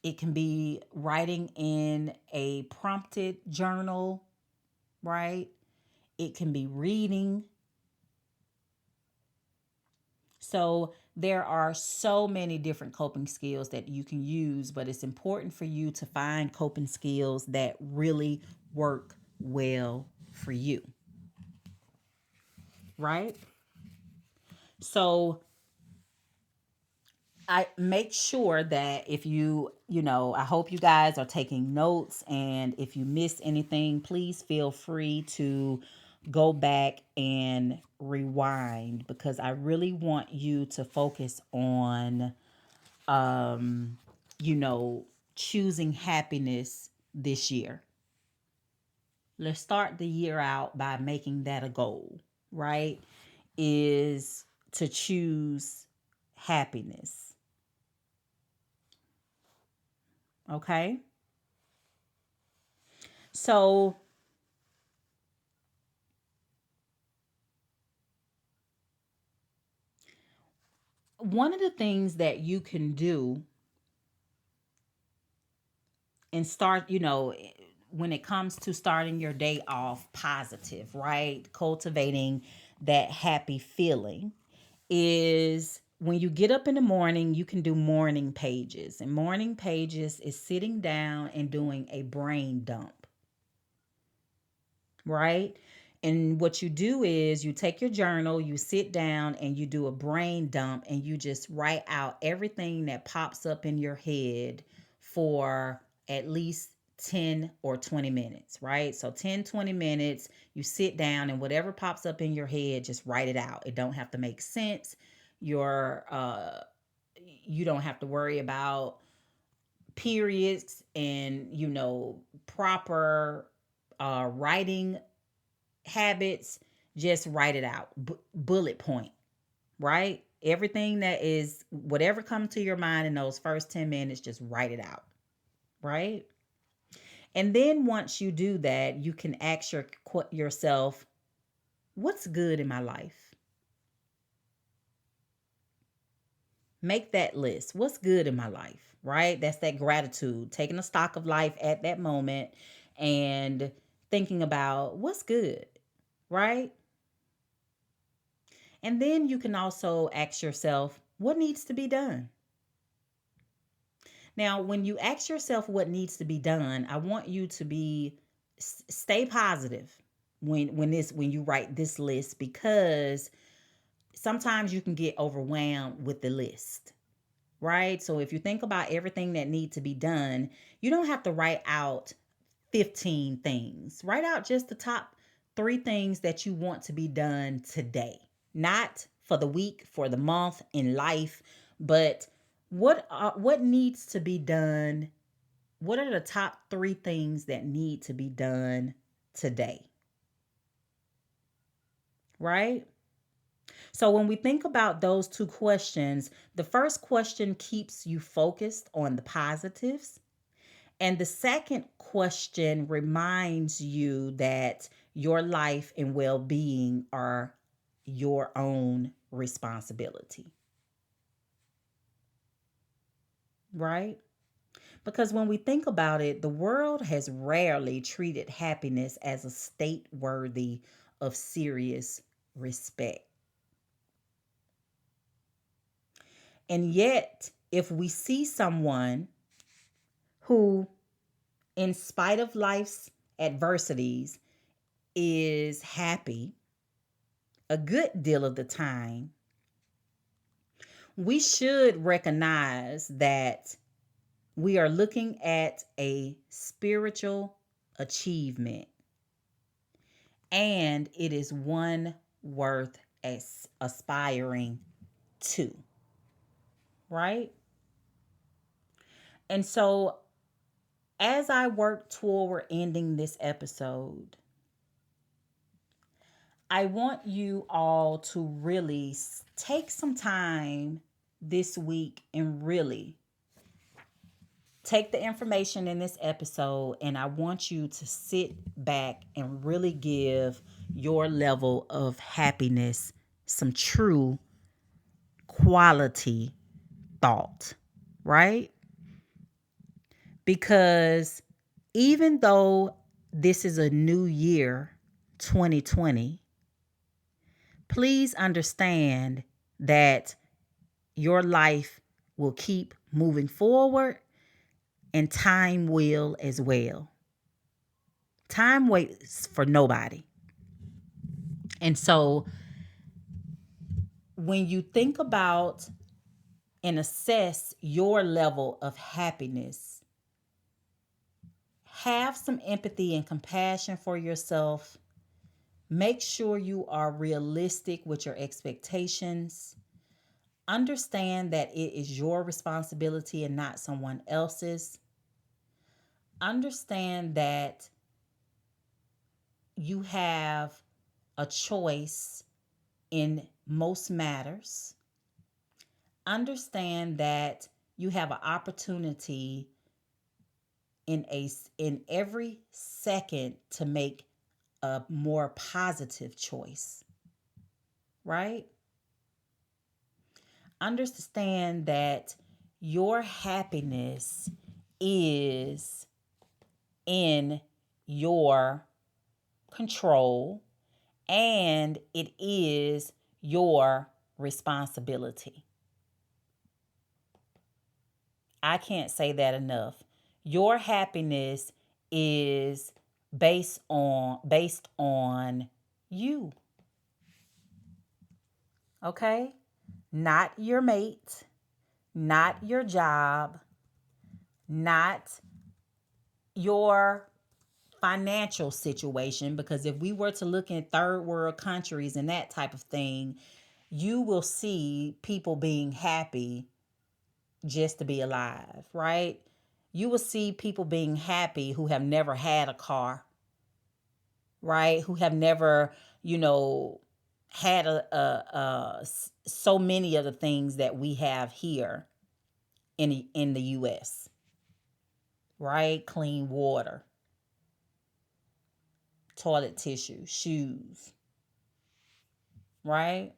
It can be writing in a prompted journal, right? It can be reading. So there are so many different coping skills that you can use, but it's important for you to find coping skills that really work well for you, right? So I make sure that if I hope you guys are taking notes, and if you missed anything, please feel free to go back and rewind, because I really want you to focus on um, you know, choosing happiness this year. Let's start the year out by making that a goal, right? Is to choose happiness. Okay? So, one of the things that you can do and start, when it comes to starting your day off positive, right? Cultivating that happy feeling is when you get up in the morning, you can do morning pages. And morning pages is sitting down and doing a brain dump, right? And what you do is you take your journal, you sit down and you do a brain dump, and you just write out everything that pops up in your head for at least 10 or 20 minutes, right? So 10, 20 minutes, you sit down and whatever pops up in your head, just write it out. It don't have to make sense. Your you don't have to worry about periods and proper writing habits. Just write it out. Bullet point, right? Everything that is, whatever comes to your mind in those first 10 minutes, just write it out, right? And then once you do that, you can ask yourself, what's good in my life? Make that list. What's good in my life, right? That's that gratitude, taking a stock of life at that moment and thinking about what's good, right? And then you can also ask yourself, what needs to be done? Now, when you ask yourself what needs to be done, I want you to stay positive when you write this list, because sometimes you can get overwhelmed with the list, right? So if you think about everything that needs to be done, you don't have to write out 15 things. Write out just the top 3 things that you want to be done today. Not for the week, for the month, in life, but what needs to be done? What are the top 3 things that need to be done today? Right? So when we think about those two questions, the first question keeps you focused on the positives. And the second question reminds you that your life and well being are your own responsibility, right? Because when we think about it, the world has rarely treated happiness as a state worthy of serious respect. And yet, if we see someone who, in spite of life's adversities, is happy a good deal of the time, we should recognize that we are looking at a spiritual achievement, and it is one worth aspiring to, right? And so, as I work toward ending this episode, I want you all to really take some time this week and really take the information in this episode, and I want you to sit back and really give your level of happiness some true quality thought, right? Because even though this is a new year, 2020, please understand that your life will keep moving forward and time will as well. Time waits for nobody. And so when you think about and assess your level of happiness, have some empathy and compassion for yourself. Make sure you are realistic with your expectations. Understand that it is your responsibility and not someone else's. Understand that you have a choice in most matters. Understand that you have an opportunity in every second to make a more positive choice, right? Understand that your happiness is in your control and it is your responsibility. I can't say that enough. Your happiness is based on you. Okay? Not your mate, not your job, not your financial situation, because if we were to look in third world countries and that type of thing, you will see people being happy just to be alive, right? You will see people being happy who have never had a car, right? Who have never, had so many of the things that we have here in the US, right? Clean water, toilet tissue, shoes, right?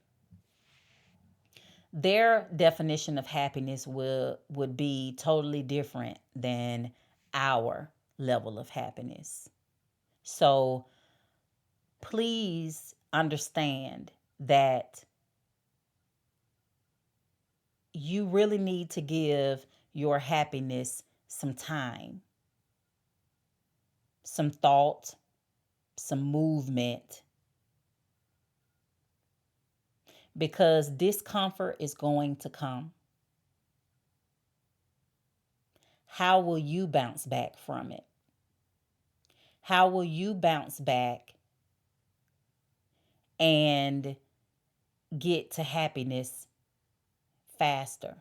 Their definition of happiness would be totally different than our level of happiness. So please understand that you really need to give your happiness some time, some thought, some movement, because discomfort is going to come. How will you bounce back from it? How will you bounce back and get to happiness faster?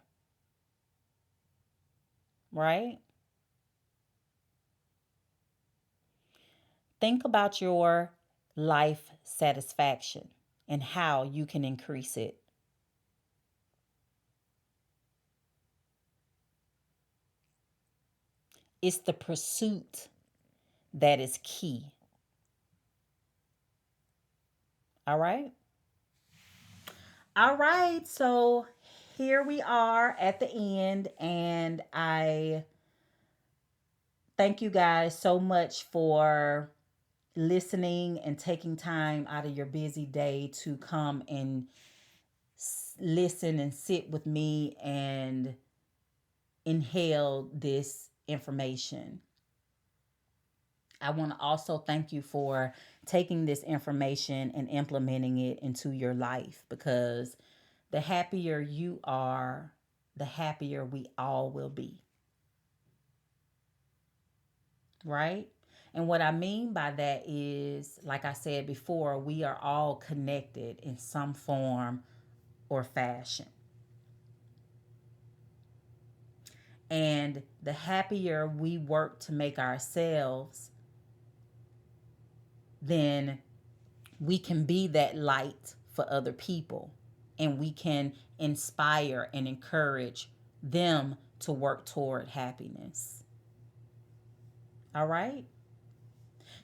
Right? Think about your life satisfaction. and how you can increase it. It's the pursuit that is key. All right. All right. So here we are at the end, and I thank you guys so much for listening and taking time out of your busy day to come and listen and sit with me and inhale this information. I want to also thank you for taking this information and implementing it into your life, because the happier you are, the happier we all will be. Right? And what I mean by that is, like I said before, we are all connected in some form or fashion. And the happier we work to make ourselves, then we can be that light for other people, and we can inspire and encourage them to work toward happiness. All right?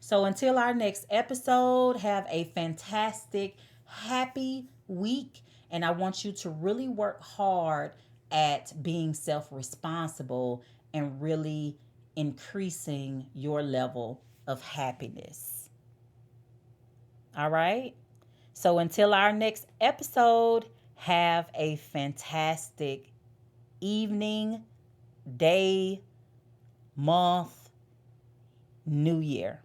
So until our next episode, have a fantastic, happy week. And I want you to really work hard at being self responsible and really increasing your level of happiness. All right. So until our next episode, have a fantastic evening, day, month, new year.